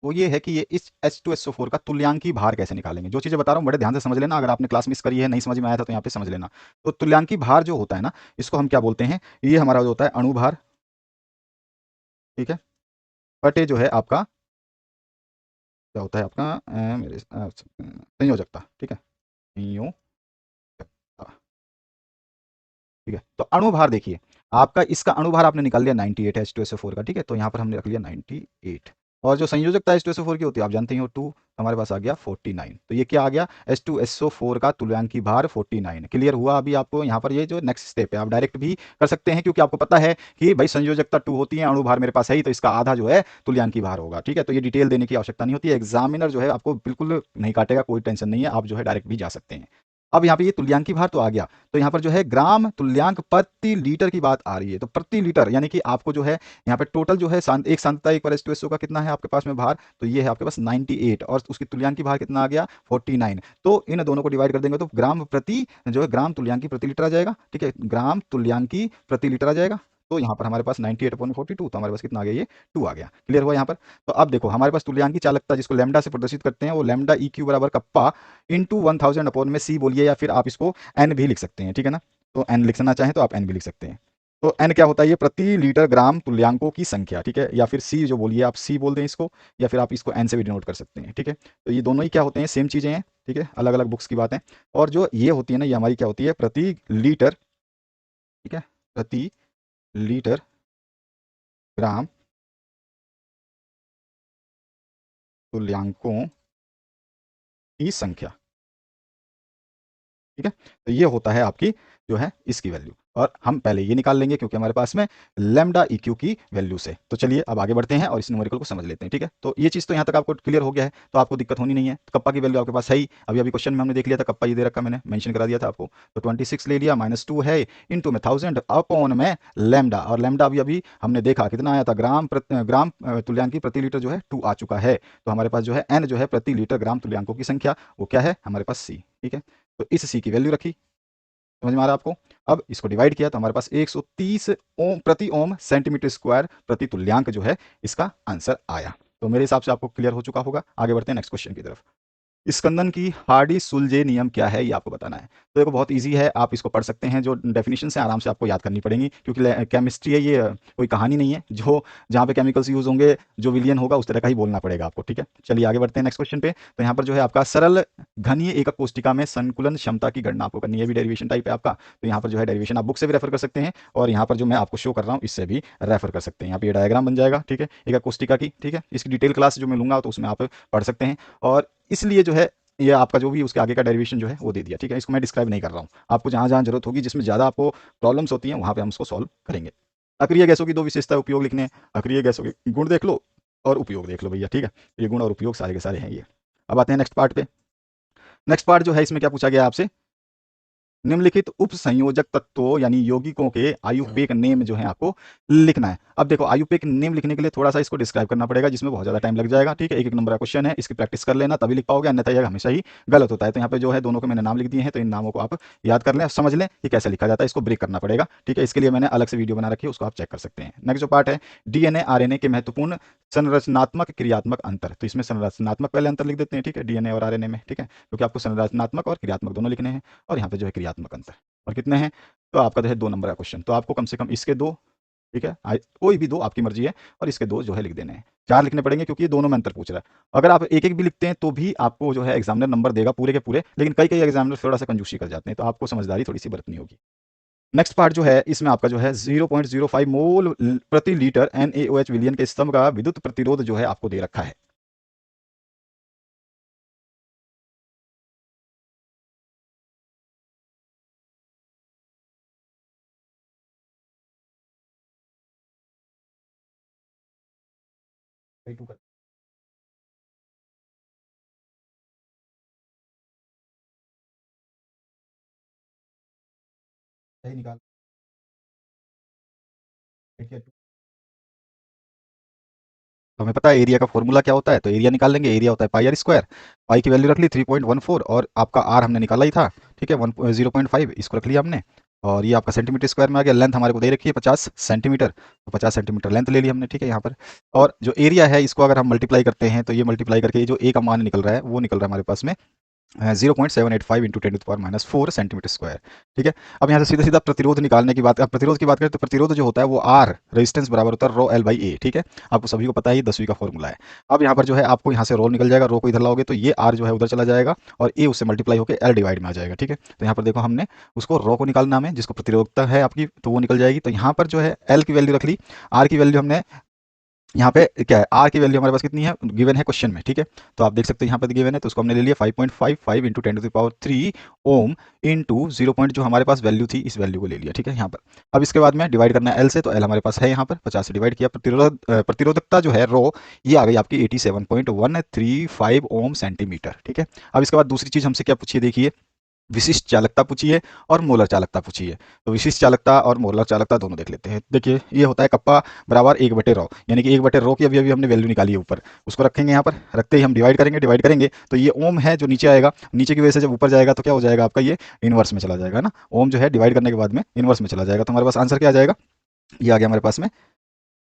वो ये है कि ये इस H2SO4 का तुल्यांकी भार कैसे निकालेंगे। जो चीजें बता रहा हूँ बड़े ध्यान से समझ लेना, अगर आपने क्लास मिस करी है, नहीं समझ में आया था, तो यहाँ पे समझ लेना। तो तुल्यांकी भार जो होता है ना, इसको हम क्या बोलते हैं, ये हमारा जो होता है अणुभार, ठीक है, बटे जो है आपका क्या होता है आपका संयोजकता। ठीक है, संयोजकता। ठीक है। तो अणुभार देखिए, आपका इसका अणुभार आपने निकाल लिया 98 है H2SO4 का। ठीक है। तो यहाँ पर हमने रख लिया 98, और जो संयोजकता H2SO4 की होती है आप जानते ही हो 2, हमारे पास आ गया 49। तो ये क्या आ गया, H2SO4 का तुल्यांकी भार 49। क्लियर हुआ अभी आपको। यहाँ पर ये जो नेक्स्ट स्टेप है आप डायरेक्ट भी कर सकते हैं, क्योंकि आपको पता है कि भाई संयोजकता 2 होती है, अणुभार मेरे पास है ही, तो इसका आधा जो है तुल्यांकी भार होगा। ठीक है। तो ये डिटेल देने की आवश्यकता नहीं होती है, एग्जामिनर जो है आपको बिल्कुल नहीं काटेगा, कोई टेंशन नहीं है, आप जो है डायरेक्ट भी जा सकते हैं। अब यहाँ पे ये तुल्यांकी भार तो आ गया, तो यहाँ पर जो है ग्राम तुल्यांक प्रति लीटर की बात आ रही है। तो प्रति लीटर यानी कि आपको जो है यहाँ पे टोटल जो है एक सांद्रता 1 पर H2SO का कितना है आपके पास में भार, तो ये है आपके पास 98, और उसकी तुल्यांकी भार कितना आ गया 49। तो इन दोनों को डिवाइड कर देंगे तो ग्राम प्रति जो है ग्राम तुल्यांकी प्रति लीटर आ जाएगा। ठीक है, ग्राम तुल्यांकी प्रति लीटर आ जाएगा। तो यहाँ पर हमारे पास 98/42, तो हमारे पास कितना आ गया, ये 2 आ गया। क्लियर हुआ यहाँ पर। तो अब देखो हमारे पास तुल्यांकी चालकता जिसको लैम्डा से प्रदर्शित करते हैं, वो लैम्डा EQ बराबर कप्पा इंटू 1000 अपॉन में C बोलिए, या फिर आप इसको N भी लिख सकते हैं। ठीक है ना, तो N लिखना चाहें तो आप N भी लिख सकते हैं। तो N क्या होता है, ये प्रति लीटर ग्राम तुल्यांकों की संख्या। ठीक है, या फिर C जो बोलिए, आप C बोल दें इसको, या फिर आप इसको N से भी डिनोट कर सकते हैं। ठीक है। तो ये दोनों ही क्या होते हैं, सेम चीजें हैं। ठीक है, अलग अलग बुक्स की बात है। और जो ये होती है ना, ये हमारी क्या होती है, प्रति लीटर। ठीक है, प्रति लीटर ग्राम तुल्यांकों की संख्या। ठीक है। तो ये होता है आपकी जो है इसकी वैल्यू, और हम पहले ये निकाल लेंगे क्योंकि हमारे पास में लैम्डा EQ की वैल्यू से। तो चलिए अब आगे बढ़ते हैं और इस न्यूमेरिकल को समझ लेते हैं। ठीक है, तो ये चीज़ तो यहाँ तक आपको क्लियर हो गया है, तो आपको दिक्कत होनी नहीं है। तो कप्पा की वैल्यू आपके पास है ही, अभी अभी क्वेश्चन में हमने देख लिया था, कप्पा ये दे रखा, मैंने मेंशन करा दिया था आपको। तो 26 ले लिया, -2 है इंटू में 1000 अपॉन में लैम्डा, और लैम्डा अभी अभी हमने देखा कितना आया था, ग्राम तुल्यांकी प्रति लीटर जो है 2 आ चुका है। तो हमारे पास जो है N जो है प्रति लीटर ग्राम तुल्यांकों की संख्या, वो क्या है हमारे पास C। ठीक है, तो इस C की वैल्यू रखी, समझ में आ रहा है आपको। अब इसको डिवाइड किया तो हमारे पास 130 ओम प्रति ओम सेंटीमीटर स्क्वायर प्रति तुल्यांक जो है इसका आंसर आया। तो मेरे हिसाब से आपको क्लियर हो चुका होगा। आगे बढ़ते हैं नेक्स्ट क्वेश्चन की तरफ। स्कंदन की हार्डी सुलजे नियम क्या है, ये आपको बताना है। तो देखो बहुत इजी है, आप इसको पढ़ सकते हैं, जो डेफिनेशन से आराम से आपको याद करनी पड़ेंगी, क्योंकि केमिस्ट्री है, ये कोई कहानी नहीं है जो जहाँ पे केमिकल्स यूज होंगे, जो विलियन होगा उस तरह का ही बोलना पड़ेगा आपको। ठीक है, चलिए आगे बढ़ते हैं नेक्स्ट क्वेश्चन पे। तो यहाँ पर जो है आपका सरल घनीय एकक कोष्टिका में संकुलन क्षमता की गणना आपको करनी है, भी डेरिवेशन टाइप है आपका। तो यहाँ पर जो है डेरिवेशन आप बुक से भी रेफर कर सकते हैं, और यहाँ पर जो मैं आपको शो कर रहा हूँ इससे भी रेफर कर सकते हैं। यहाँ पे ये डायग्राम बन जाएगा। ठीक है, एकक कोष्टिका की। ठीक है, इसकी डिटेल क्लास जो मैं लूंगा तो उसमें आप पढ़ सकते हैं, और इसलिए जो है ये आपका जो भी उसके आगे का डेरिवेशन जो है वो दे दिया। ठीक है, इसको मैं डिस्क्राइब नहीं कर रहा हूँ, आपको जहाँ जहाँ जरूरत होगी, जिसमें ज़्यादा आपको प्रॉब्लम्स होती हैं, वहाँ पे हम उसको सॉल्व करेंगे। अक्रिय गैसों की 2 विशेषता उपयोग लिखने हैं। अक्रिय गैसों के गुण देख लो, और उपयोग देख लो भैया, ठीक है। ये गुण और उपयोग सारे के सारे हैं ये। अब आते हैं नेक्स्ट पार्ट पे। नेक्स्ट पार्ट जो है इसमें क्या पूछा गया आपसे, निम्नलिखित उप संयोजक तत्वों यानी यौगिकों के आयुपेक नेम जो है आपको लिखना है। अब देखो आयुपेक नेम लिखने के लिए थोड़ा सा इसको डिस्क्राइब करना पड़ेगा, जिसमें बहुत ज्यादा टाइम लग जाएगा, ठीक है। एक एक नंबर का क्वेश्चन है, इसकी प्रैक्टिस कर लेना तभी लिख पाओगे, अन्यथा यह हमेशा ही गलत होता है। तो यहाँ पे जो है दोनों को मैंने नाम लिख दिए हैं, तो इन नामों को आप याद कर लें, समझ लें कि कैसे लिखा जाता है, इसको ब्रेक करना पड़ेगा, ठीक है। इसके लिए मैंने अलग से वीडियो बना रखी है, उसको आप चेक कर सकते हैं। नेक्स्ट जो पार्ट है, डीएनए आरएनए के महत्वपूर्ण संरचनात्मक क्रियात्मक अंतर। तो इसमें संरचनात्मक पहले अंतर लिख देते हैं, ठीक है, डीएनए और आरएनए में, ठीक है, क्योंकि आपको संरचनात्मक और क्रियात्मक दोनों लिखने हैं। और यहाँ पे जो है क्रियात्मक अंतर और कितने हैं, तो आपका जो है 2 नंबर का क्वेश्चन, तो आपको कम से कम इसके 2, ठीक है, कोई भी 2 आपकी मर्जी है, और इसके 2 जो है लिख देने हैं। 4 लिखने पड़ेंगे क्योंकि ये दोनों में अंतर पूछ रहा है। अगर आप एक एक भी लिखते हैं तो भी आपको जो है एग्जामिनर नंबर देगा पूरे के पूरे, लेकिन कई कई एग्जामिनर थोड़ा सा कंजूसी कर जाते हैं, तो आपको समझदारी थोड़ी सी बरतनी होगी। नेक्स्ट पार्ट जो है इसमें आपका जो है 0.05 मोल प्रति लीटर NaOH विलियन के स्तंभ का विद्युत प्रतिरोध जो है आपको दे रखा है। सही निकाल। तो हमें पता है एरिया का फॉर्मूला क्या होता है, तो एरिया निकाल लेंगे। एरिया होता है पाई आर स्क्वायर, पाई की वैल्यू रख ली 3.14, और आपका आर हमने निकाला ही था, ठीक है, 0.5 इसको रख लिया हमने। और ये आपका सेंटीमीटर स्क्वायर में आ गया। लेंथ हमारे को दे रखी है 50 सेंटीमीटर, तो 50 सेंटीमीटर लेंथ ले ली हमने, ठीक है, यहाँ पर। और जो एरिया है इसको अगर हम मल्टीप्लाई करते हैं, तो ये मल्टीप्लाई करके जो ए का मान निकल रहा है वो निकल रहा है हमारे पास में 0.785 इंटू 10⁻⁴ सेंटीमीटर स्क्वायर, ठीक है। अब यहाँ से सीधा सीधा प्रतिरोध निकालने की बात, अब प्रतिरोध की बात करें तो प्रतिरोध जो होता है वो आर रेजिस्टेंस बराबर होता है रो एल बाई ए, ठीक है। आपको सभी को पता है, 10वीं का फॉर्मूला है। अब यहाँ पर जो है आपको यहाँ से रो निकल जाएगा, रो को इधर लाओगे तो ये आर जो है उधर चला जाएगा, और ए उससे मल्टीप्लाई होकर एल डिवाइड में आ जाएगा, ठीक है। तो यहाँ पर देखो हमने उसको रो को निकालना है, जिसको प्रतिरोधकता है आपकी, तो वो निकल जाएगी। तो यहाँ पर जो है एल की वैल्यू रख ली, आर की वैल्यू हमने यहाँ पे क्या है, आर की वैल्यू हमारे पास कितनी है, गिवन है क्वेश्चन में, ठीक है। तो आप देख सकते हैं यहाँ पे गिवन है, तो उसको हमने ले लिया 5.55 इंटू 10⁻³ ओम इंटू 0 पॉइंट जो हमारे पास वैल्यू थी, इस वैल्यू को ले लिया, ठीक है, यहाँ पर। अब इसके बाद में डिवाइड करना है एल से, तो एल हमारे पास है यहाँ पर 50 से डिवाइड किया। प्रतिरोधकता जो है रो, ये आ गई आपकी 87.135 ओम सेंटीमीटर, ठीक है। अब इसके बाद दूसरी चीज हमसे क्या पूछिए, देखिए, विशिष्ट चालकता पूछी है और मोलर चालकता पूछी है। तो विशिष्ट चालकता और मोलर चालकता दोनों देख लेते हैं। देखिए ये होता है कप्पा बराबर 1/ρ, यानी कि 1/ρ की अभी अभी हमने वैल्यू निकाली है ऊपर, उसको रखेंगे यहाँ पर, रखते ही हम डिवाइड करेंगे तो ये ओम है जो नीचे आएगा, नीचे की वजह से जब ऊपर जाएगा तो क्या हो जाएगा आपका, ये इनवर्स में चला जाएगा ना। ओम जो है डिवाइड करने के बाद में इनवर्स में चला जाएगा, तो हमारे पास आंसर क्या आ जाएगा, ये आ गया हमारे पास में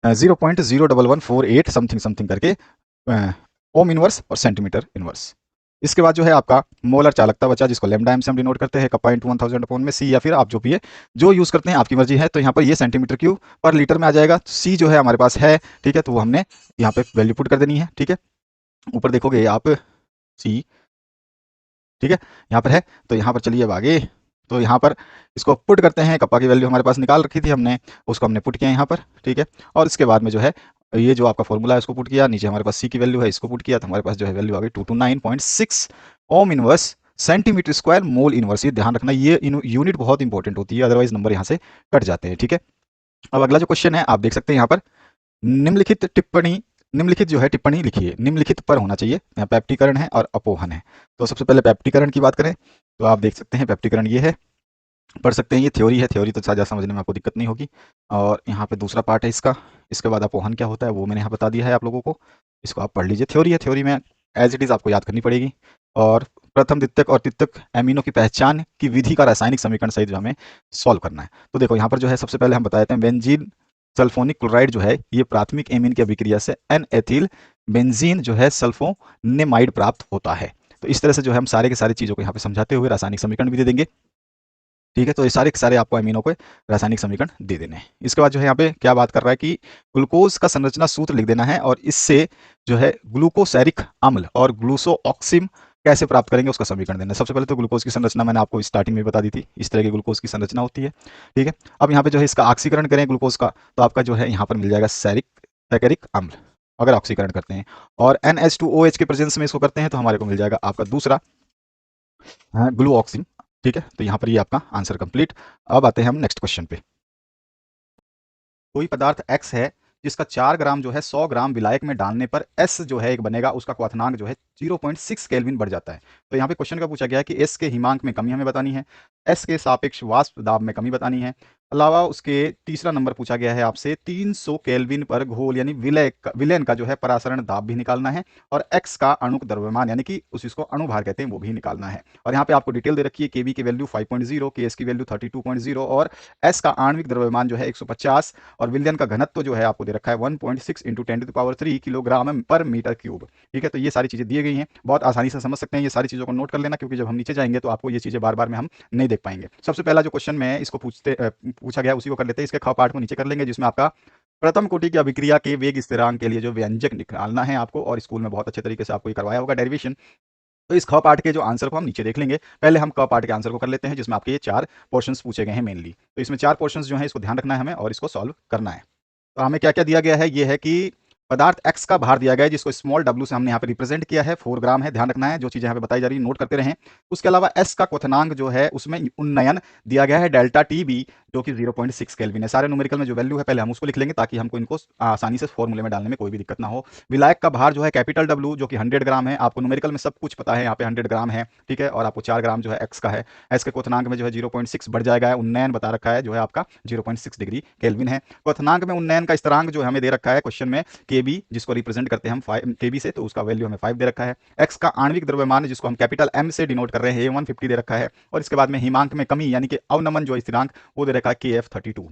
0.01148 समथिंग समथिंग करके ओम इनवर्स और सेंटीमीटर इनवर्स। इसके बाद जो है आपका मोलर चालकता बचा, जिसको लैम्डा एम से हम डिनोट करते हैं, कप्पा इंटू 1000 अपॉन में सी, या फिर आप जो भी है जो यूज करते हैं आपकी मर्जी है। तो यहाँ पर ये सेंटीमीटर क्यूब पर लीटर में आ जाएगा। सी जो है हमारे पास है, ठीक है, तो वो हमने यहाँ पे वैल्यू पुट कर देनी है, ठीक है। ऊपर देखोगे आप सी, ठीक है, यहाँ पर है। तो यहाँ पर चलिए अब आगे, तो यहाँ पर इसको पुट करते हैं, कप्पा की वैल्यू हमारे पास निकाल रखी थी हमने, उसको हमने पुट किया यहाँ पर, ठीक है। और इसके बाद में जो है ये जो आपका फॉर्मूला है उसको पुट किया, नीचे हमारे पास सी की वैल्यू है, इसको पुट किया, तो हमारे पास जो है वैल्यू आ गई 229.6 ohm inverse centimetre square mole inverse. ये ध्यान रखना, ये यूनिट बहुत इंपॉर्टेंट होती है, अदरवाइज नंबर यहाँ से कट जाते हैं, ठीक है। अब अगला जो क्वेश्चन है आप देख सकते हैं यहाँ पर, निम्नलिखित टिप्पणी, निम्नलिखित जो है टिप्पणी लिखिए, निम्नलिखित पर होना चाहिए। यहाँ पैप्टीकरण है और अपोहन है। तो सबसे पहले पैप्टीकरण की बात करें तो आप देख सकते हैं पैप्टीकरण ये है, पढ़ सकते हैं, ये थ्योरी है, थ्योरी तो ज़्यादा समझने में आपको दिक्कत नहीं होगी। और यहाँ पे दूसरा पार्ट है इसका, इसके बाद अपोहन क्या होता है वो मैंने यहाँ बता दिया है आप लोगों को, इसको आप पढ़ लीजिए। थ्योरी है, थ्योरी में एज इट इज़ आपको याद करनी पड़ेगी। और प्रथम द्वितीयक और तृतीयक एमिनो की पहचान की विधि का रासायनिक समीकरण सहित जो हमें सॉल्व करना है। तो देखो यहाँ पर जो है सबसे पहले हम बताते हैं बेंजीन सल्फोनिक क्लोराइड जो है, ये प्राथमिक एमीन की अभिक्रिया से एन एथिल बेंजीन जो है सल्फोनेमाइड प्राप्त होता है। तो इस तरह से जो है हम सारे के सारी चीज़ों को यहाँ पे समझाते हुए रासायनिक समीकरण भी दे देंगे, ठीक है। तो ये सारे के सारे आपको अमीनों को रासायनिक समीकरण दे देने हैं। इसके बाद जो है यहाँ पे क्या बात कर रहा है कि ग्लूकोज का संरचना सूत्र लिख देना है, और इससे जो है ग्लूकोसैरिक अम्ल और ग्लूसोऑक्सिम कैसे प्राप्त करेंगे उसका समीकरण देना है। सबसे पहले तो ग्लूकोज की संरचना मैंने आपको स्टार्टिंग में बता दी थी, इस तरह की ग्लूकोज की संरचना होती है, ठीक है। अब यहाँ पे जो है इसका ऑक्सीकरण करें ग्लूकोज का, तो आपका जो है यहाँ पर मिल जाएगा सैकरिक अम्ल, अगर ऑक्सीकरण करते हैं। और NH2OH के प्रेजेंस में इसको करते हैं तो हमारे को मिल जाएगा आपका दूसरा ग्लूऑक्सिन, ठीक है। तो यहाँ पर ये आपका आंसर कंप्लीट। अब आते हैं हम नेक्स्ट क्वेश्चन पे। कोई पदार्थ X है जिसका 4 ग्राम जो है 100 ग्राम विलायक में डालने पर एस जो है एक बनेगा, उसका क्वथनांक जो है 0.6 केल्विन बढ़ जाता है। तो यहाँ पे क्वेश्चन का पूछा गया है कि एस के हिमांक में कमी हमें बतानी है, एस के सापेक्ष वाष्प दाब में कमी बतानी है। अलावा उसके तीसरा नंबर पूछा गया है आपसे 300 केल्विन पर घोल यानी विलयन का जो है परासरण दाब भी निकालना है, और एक्स का अणुक द्रव्यमान यानी कि उसको अणुभार कहते हैं वो भी निकालना है। और यहाँ पे आपको डिटेल दे रखी है, केबी की वैल्यू 5.0, केएस की वैल्यू 32.0 और एस का आणविक द्रव्यमान जो है 150 और विलयन का घनत्व जो है आपको दे रखा है 1.6 × 10⁻³ किलोग्राम पर मीटर क्यूब। ठीक है, तो ये सारी चीजें दी गई हैं, बहुत आसानी से समझ सकते हैं, ये सारी चीजों को नोट कर लेना, क्योंकि जब हम नीचे जाएंगे तो आपको ये चीजें बार बार में हम नहीं देख पाएंगे। सबसे पहला जो क्वेश्चन में इसको पूछा गया उसी को कर लेते हैं, इसके ख पार्ट को नीचे कर लेंगे, जिसमें आपका प्रथम कोटि की अभिक्रिया के वेग स्थिरांक के लिए जो व्यंजक निकालना है आपको, और स्कूल में बहुत अच्छे तरीके से आपको ये करवाया होगा डेरिवेशन। तो इस ख पार्ट के जो आंसर को हम नीचे देख लेंगे। पहले हम क पार्ट के आंसर को कर लेते हैं, जिसमें आपके ये 4 पोर्शंस पूछे गए हैं मेनली। तो इसमें 4 पोर्शंस जो हैं इसको ध्यान रखना है हमें और इसको सॉल्व करना है। तो हमें क्या-क्या दिया गया है, ये है कि पदार्थ x का भार दिया गया है, जिसको स्मॉल w से हमने यहाँ पे रिप्रेजेंट किया है, 4 ग्राम है, ध्यान रखना है, जो चीजें यहाँ पे बताई जा रही है नोट करते रहें। उसके अलावा s का क्वथनांक जो है उसमें उन्नयन दिया गया है डेल्टा टीबी, जो कि 0.6 केल्विन है। सारे न्यूमेरिकल में जो वैल्यू है पहले हम उसको लिख लेंगे, ताकि हमको इनको आसानी से फॉर्मूले में डालने में कोई भी दिक्कत ना हो। विलायक का भार जो है कैपिटल W, जो कि 100 ग्राम है, आपको न्यूमेरिकल में सब कुछ पता है, यहाँ पे 100 ग्राम है, ठीक है, और आपको 4 ग्राम जो है x का है, s के क्वथनांक में जो है 0.6 बढ़ जाएगा, उन्नयन बता रखा है जो है आपका 0.6 डिग्री केल्विन है। क्वथनांक में उन्नयन का स्थिरांक जो हमें दे रखा है क्वेश्चन में kb, जिसको रिप्रेजेंट करते हैं हम kb से, तो उसका वैल्यू हमें 5 दे रखा है। x का आणविक द्रव्यमान जिसको हम कैपिटल M से डिनोट कर रहे हैं, 150 दे रखा है, और इसके बाद में हिमांक में कमी यानी कि अवनमन जो स्थिरांक वो दे रखा है kF32।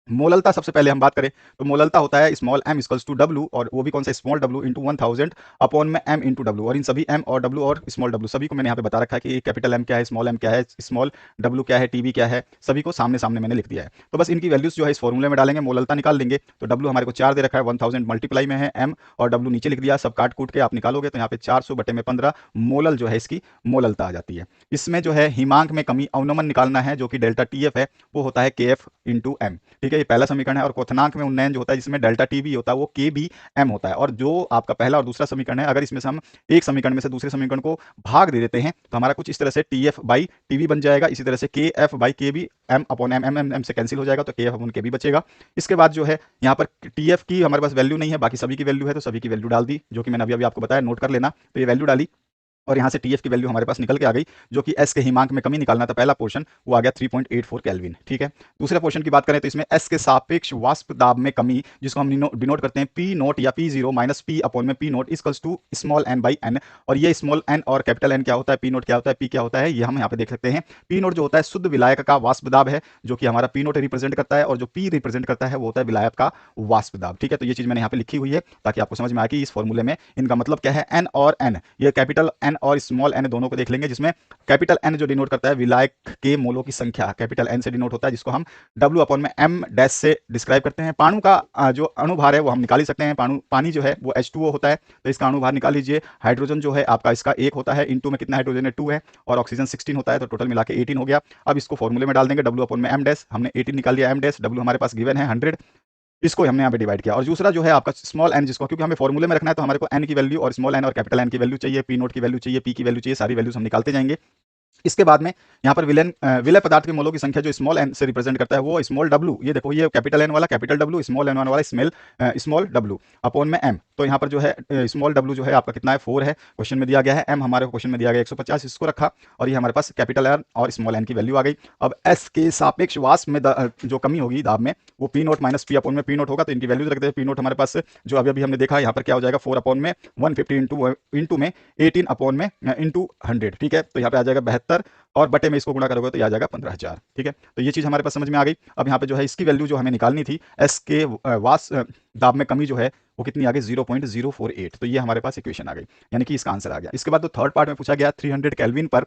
मोललता सबसे पहले हम बात करें तो मोललता होता है small m equals to w, और वो भी कौन सा स्मॉल w इंटू 1000 अपॉन में m इंटू w, और इन सभी m और w और स्मॉल w सभी को मैंने यहाँ पे बता रखा है कि कैपिटल M क्या है, स्मॉल m क्या है, स्मॉल w क्या है, tb क्या है, सभी को सामने सामने मैंने लिख दिया है। तो बस इनकी वैल्यूज जो है इस फॉर्मूले में डालेंगे, मोललता निकाल लेंगे। तो w हमारे को 4 दे रखा है, 1000 मल्टीप्लाई में है m और w नीचे लिख दिया, सब काट कूट के आप निकालोगे तो यहाँ पे 400/15 मोलल जो है इसकी मोललता आ जाती है। इसमें जो है हिमांक में कमी अवनमन निकालना है, जो कि डेल्टा TF है, वो होता है KF इंटू M। ठीक है, ये पहला समीकरण है। और क्वथनांक में उन्नयन जो होता है जिसमें डेल्टा टी भी होता है वो के बी एम होता है। और जो आपका पहला और दूसरा समीकरण है, अगर इसमें से हम एक समीकरण में से दूसरे समीकरण को भाग दे देते हैं तो हमारा कुछ इस तरह से T F by T V बन जाएगा। इसी तरह से K F by K B M upon M, M M M से कैंसिल हो जाएगा, तो के एफ अपॉन के बी बचेगा। इसके बाद जो है यहाँ पर टी एफ की हमारे पास वैल्यू नहीं है, बाकी सभी की वैल्यू है, तो सभी की वैल्यू डाल दी, जो कि मैंने अभी अभी आपको बताया, नोट कर लेना। तो ये वैल्यू डाली और यहाँ से टीएफ की वैल्यू हमारे पास निकल के आ गई, जो कि एस के हिमांक में कमी निकालना था पहला पोर्शन, वो आ गया 3.84 केल्विन। ठीक है, दूसरे पोर्शन की बात करें तो इसमें एस के सापेक्ष वाष्प दाब में कमी, जिसको हम डिनोट करते हैं पी नोट या P zero minus P upon में P naught equals to small N by N. और ये स्मॉल एन और कैपिटल एन क्या होता है, पी नोट क्या होता है, पी क्या होता है, ये हम यहाँ पे देख सकते हैं। पी नोट जो होता है शुद्ध विलायक का वाष्प दाब है, जो कि हमारा पी नोट रिप्रेजेंट करता है, और जो पी रिप्रेजेंट करता है वो होता है विलायक का वाष्प दाब। ठीक है, तो ये चीज मैंने यहाँ पे लिखी हुई है ताकि आपको समझ में आए कि इस फॉर्मूले में इनका मतलब क्या है। एन और एन, ये कैपिटल एन और स्मॉल एन दोनों को देख लेंगे, जिसमें कैपिटल एन जो डिनोट करता है विलायक के मोलों की संख्या, कैपिटल एन से डिनोट होता है, जिसको हम डब्ल्यू अपॉन में एम डैश से डिस्क्राइब करते हैं। पाणु का जो अणुभार है वो हम निकाल ही सकते हैं, पानी जो है वो H2O होता है, तो इसका अणुभार निकाल लीजिए। हाइड्रोजन जो है आपका इसका 1 होता है, इनटू में कितना हाइड्रोजन है 2 है, और ऑक्सीजन 16 होता है, तो टोटल मिला के 18 हो गया। अब इसको फॉर्मूले में डाल देंगे, डब्ल्यू अपॉन में एम डैश, हमने 18 निकाल लिया, एम डैश डब्ल्यू हमारे पास गिवन है 100, इसको हमने यहाँ पे डिवाइड किया। और दूसरा जो है आपका स्मॉल एन, जिसको क्योंकि हमें फॉर्मूले में रखना है तो हमारे को एन की वैल्यू और स्मॉल एन और कैपिटल एन की वैल्यू चाहिए, पी नोट की वैल्यू चाहिए, पी की वैल्यू चाहिए, सारी वैल्यूज हम निकालते जाएंगे। इसके बाद में यहाँ पर विलय पदार्थ के मोलों की संख्या जो स्मॉल एन से रिप्रेजेंट करता है वो स्मॉल डब्ल्यू, ये देखो ये कैपिटल एन वाला कैपिटल डब्ल्यू, स्मॉल एन वाला स्मॉल डब्ल्यू अपॉन में एम। तो यहाँ पर जो है स्मॉल डब्ल्यू जो है आपका कितना है 4 है, क्वेश्चन में दिया गया है। एम हमारे क्वेश्चन में दिया गया 150, इसको रखा, और ये हमारे पास कैपिटल एन और स्मॉल एन की वैल्यू आ गई। अब एस के सापेक्ष वाष्प में जो कमी होगी दाब में, वो P note minus P upon में पी नोट होगा, तो इनकी वैल्यूज रखते हैं। पी नोट हमारे पास जो अभी हमने देखा यहाँ पर क्या हो जाएगा, 4 अपॉन में 150 इंटू में 18 अपॉन में इंटू 100। ठीक है, तो यहाँ पे आ जाएगा 72, और बटे में इसको गुणा करोगे तो आ जाएगा 15,000। ठीक है, तो ये चीज हमारे पास समझ में आ गई। अब यहाँ पे जो है इसकी वैल्यू जो हमें निकालनी थी, एस के वाष्प दाब में कमी जो है वो कितनी आ गई 0.048, तो ये हमारे पास इक्वेशन आ गई, यानी कि इसका आंसर आ गया। इसके बाद तो थर्ड पार्ट में पूछा गया 300 केल्विन पर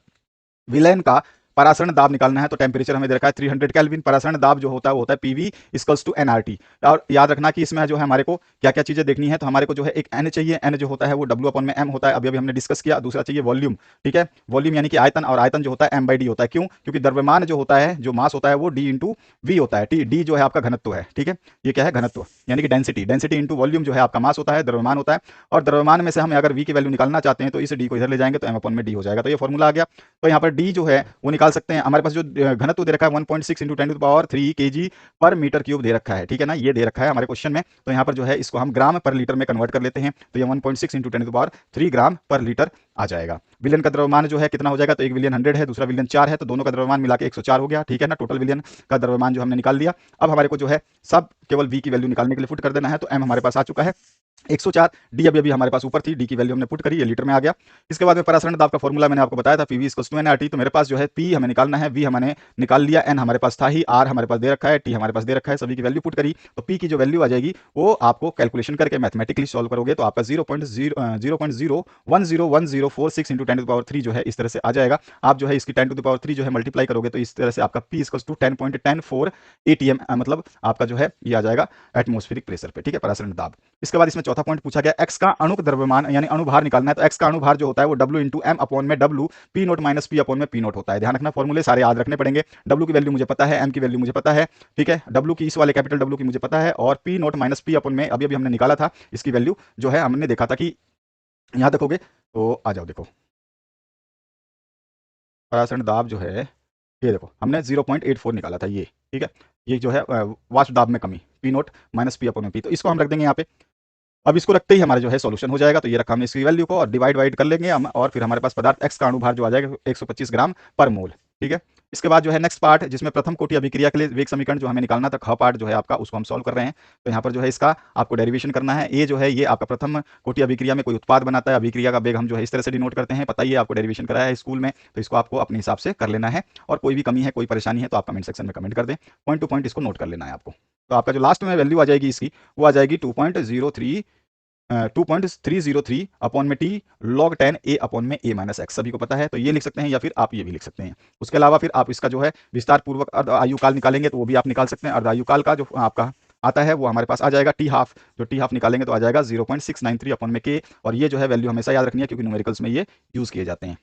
विलयन का परासरण दाब निकालना है, तो टेम्परेचर हमें दे रखा है 300 केल्विन, परासरण दाब जो होता है वो होता है पीवी इक्वल्स टू एनआरटी। और याद रखना कि इसमें जो है हमारे को क्या क्या चीजें देखनी है, तो हमारे को जो है एक एन चाहिए, एन जो होता है वो डब्ल्यू अपॉन में एम होता है, अभी हमने डिस्कस किया। दूसरा चाहिए वॉल्यूम, ठीक है, वॉल्यूम यानी कि आयतन, और आयतन जो होता है एम बाई डी होता है। क्यों? क्योंकि द्रव्यमान जो होता है, जो मास होता है वो डी इंटू वी होता है, डी जो है आपका घनत्व है। ठीक है, ये क्या है, घनत्व यानी कि डेंसिटी, डेंसिटी इंटू वॉल्यूम जो है आपका मास होता है, द्रव्यमान होता है। और द्रव्यमान में से हम अगर वी की वैल्यू निकालना चाहते हैं तो इस डी को इधर ले जाएंगे तो एम अपॉन में डी हो जाएगा, तो ये फॉर्मूला आ गया। तो यहाँ पर डी जो है वो निकाल निकाल सकते हैं। हमारे पास जो घनत्व दे रखा है 1.6 इंटू 10³ kg पर मीटर क्यूब दे रखा है, ठीक है ना, ये दे रखा है हमारे क्वेश्चन में। तो यहाँ पर जो है इसको हम ग्राम पर लीटर में कन्वर्ट कर लेते हैं, तो ये 1.6 इंटू 10³ ग्राम पर लीटर आ जाएगा। विलयन का द्रव्यमान जो है कितना हो जाएगा, तो एक विलयन 100 है, दूसरा विलयन 4 है, तो दोनों का द्रव्यमान मिला के 104 हो गया, ठीक है ना। टोटल विलयन का द्रव्यमान जो हमने निकाल लिया। अब हमारे को जो है सब केवल v की वैल्यू निकालने के लिए पुट कर देना है। तो m हमारे पास आ चुका है 104, डी अभी हमारे पास ऊपर थी, डी की वैल्यू हमने पुट करी, ये लीटर में आ गया। इसके बाद में परासरण दाब का फॉर्मूला मैंने आपको बताया था, पीवी इक्वल्स टू एनआरटी। तो मेरे पास जो है पी हमें निकालना है, वी हमने निकाल लिया, एन हमारे पास था ही, आर हमारे पास दे रखा है, टी हमारे पास दे रखा है, सभी की वैल्यू पुट करी। तो पी की जो वैल्यू आ जाएगी वो आपको कैलकुलेशन करके मैथमेटिकली सॉल्व करोगे तो आपका 0.0101046 इंटू 10³ जो है इस तरह से आ जाएगा। आप जो है इसकी 10³ जो है मल्टीप्लाई करोगे तो इस तरह से आपका पी इक्वल्स टू 10.104 ATM, मतलब आपका जो है ये आ जाएगा एटमॉस्फेरिक प्रेशर पे, ठीक है, परासरण दाब। इसके बाद इसमें चौथा पॉइंट पूछा गया, एक्स का अणुक द्रव्यमान यानी अणुभार निकालना है। तो एक्स का अणुभार जो होता है वो W इंटू एम अपॉन में W P note minus P upon में पी नोट होता है। ध्यान रखना, फॉर्मूले सारे याद रखने पड़ेंगे। W की वैल्यू मुझे पता है, M की वैल्यू मुझे पता है, ठीक है, W की इस वाले कैपिटल W की मुझे पता है, और P note minus P upon में अभी अभी हमने निकाला था, इसकी वैल्यू जो है हमने देखा था कि यहां देखोगे तो आ जाओ, देखो परासरण दाब जो है ये देखो हमने 0.84 निकाला था ये, ठीक है, ये जो है वाष्प दाब में कमी P note minus P upon में पी, तो इसको हम रख देंगे यहाँ पे। अब इसको रखते ही हमारा जो है सॉल्यूशन हो जाएगा। तो ये रखा हमने इसकी वैल्यू को और डिवाइड कर लेंगे हम, और फिर हमारे पास पदार्थ एक्स का अणुभार जो आ जाएगा 125 ग्राम पर मोल, ठीक है। इसके बाद जो है नेक्स्ट पार्ट, जिसमें प्रथम कोटि अभिक्रिया के लिए वेग समीकरण जो हमें निकालना था, ख पार्ट जो है आपका, उसको हम सॉल्व कर रहे हैं। तो यहाँ पर जो है इसका आपको डेरिवेशन करना है। ए जो है ये आपका प्रथम कोटि अभिक्रिया में कोई उत्पाद बनाता है, अभिक्रिया का वेग हम जो है इस तरह से डिनोट करते हैं, पता ही है आपको, डेरिवेशन कराया है स्कूल में, तो इसको आपको अपने हिसाब से कर लेना है। और कोई भी कमी है, कोई परेशानी है तो आप कमेंट सेक्शन में कमेंट कर दें, पॉइंट टू पॉइंट इसको नोट कर लेना है आपको। तो आपका जो लास्ट में वैल्यू आ जाएगी इसकी, वो आ जाएगी 2.303 अपॉन में टी लॉग 10 ए अपॉन में ए माइनस एक्स, सभी को पता है, तो ये लिख सकते हैं या फिर आप ये भी लिख सकते हैं। उसके अलावा फिर आप इसका जो है विस्तार पूर्वक अर्ध आयुकाल निकालेंगे तो वो भी आप निकाल सकते हैं। अर्ध आयुकाल का जो आपका आता है वो हमारे पास आ जाएगा टी हाफ, जो टी हाफ निकालेंगे तो आ जाएगा 0.693 अपॉन में के, और ये जो है वैल्यू हमेशा याद रखनी है क्योंकि न्यूमेरिकल्स में ये यूज किए जाते हैं।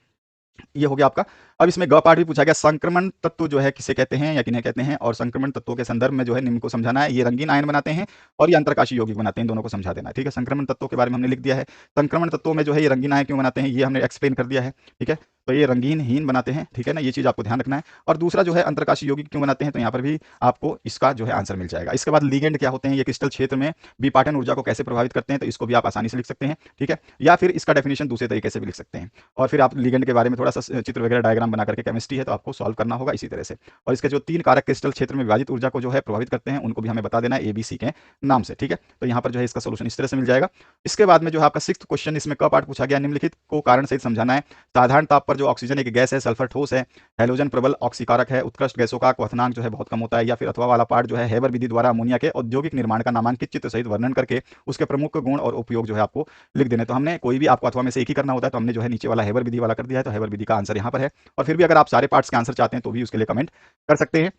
ये हो गया आपका। अब इसमें ग पार्ट भी पूछा गया, संक्रमण तत्व जो है किसे कहते हैं या किन्हें कहते हैं, और संक्रमण तत्वों के संदर्भ में जो है निम्न को समझाना है। ये रंगीन आयन बनाते हैं और ये अंतरकाशी यौगिक बनाते हैं, दोनों को समझा देना है, ठीक है। संक्रमण तत्वों के बारे में हमने लिख दिया है। संक्रमण तत्वों में जो है ये रंगीन आयन क्यों बनाते हैं ये हमने एक्सप्लेन कर दिया है, ठीक है। तो ये रंगीनहीन बनाते हैं, ठीक है ना, ये चीज आपको ध्यान रखना है। और दूसरा जो है अंतरकाशी यौगिक क्यों बनाते हैं, तो यहाँ पर भी आपको इसका जो है आंसर मिल जाएगा। इसके बाद लिगेंड क्या होते हैं, ये क्रिस्टल क्षेत्र में विपाटन ऊर्जा को कैसे प्रभावित करते हैं, तो इसको भी आप आसानी से लिख सकते हैं, ठीक है। या फिर इसका डेफिनेशन दूसरे तरीके से भी लिख सकते हैं। और फिर आप लिगेंड के बारे में थोड़ा सा चित्र वगैरह डायग्राम बना करके, केमिस्ट्री है तो आपको सॉल्व करना होगा इसी तरह से। और इसके जो 3 कारक क्रिस्टल क्षेत्र में विभाजित ऊर्जा को जो है प्रभावित करते हैं उनको भी हमें बता देना है ABC के नाम से, ठीक है। तो यहाँ पर जो है इसका सोल्यूशन इस तरह से मिल जाएगा। इसके बाद में जो है आपका 6th क्वेश्चन, इसमें क पार्ट पूछा गया, निम्नलिखित को कारण सहित समझाना है। साधारण ताप पर जो ऑक्सीजन एक गैस है, सल्फर ठोस है, हैलोजन प्रबल ऑक्सीकारक है, उत्कृष्ट गैसों का क्वथनांक जो है बहुत कम होता है। या फिर अथवा वाला पार्ट जो है हेबर विधि द्वारा अमोनिया के औद्योगिक निर्माण का नामांकित चित्र सहित वर्णन करके उसके प्रमुख गुण और उपयोग जो है आपको लिख देने। तो हमने कोई भी आपको अथवा में से एक ही करना होता है, तो हमने जो है नीचे वाला हेबर विधि वाला कर दिया है, तो हेबर विधि का आंसर यहाँ पर है। और फिर भी अगर आप सारे पार्ट्स के आंसर चाहते हैं तो भी उसके लिए कमेंट कर सकते हैं।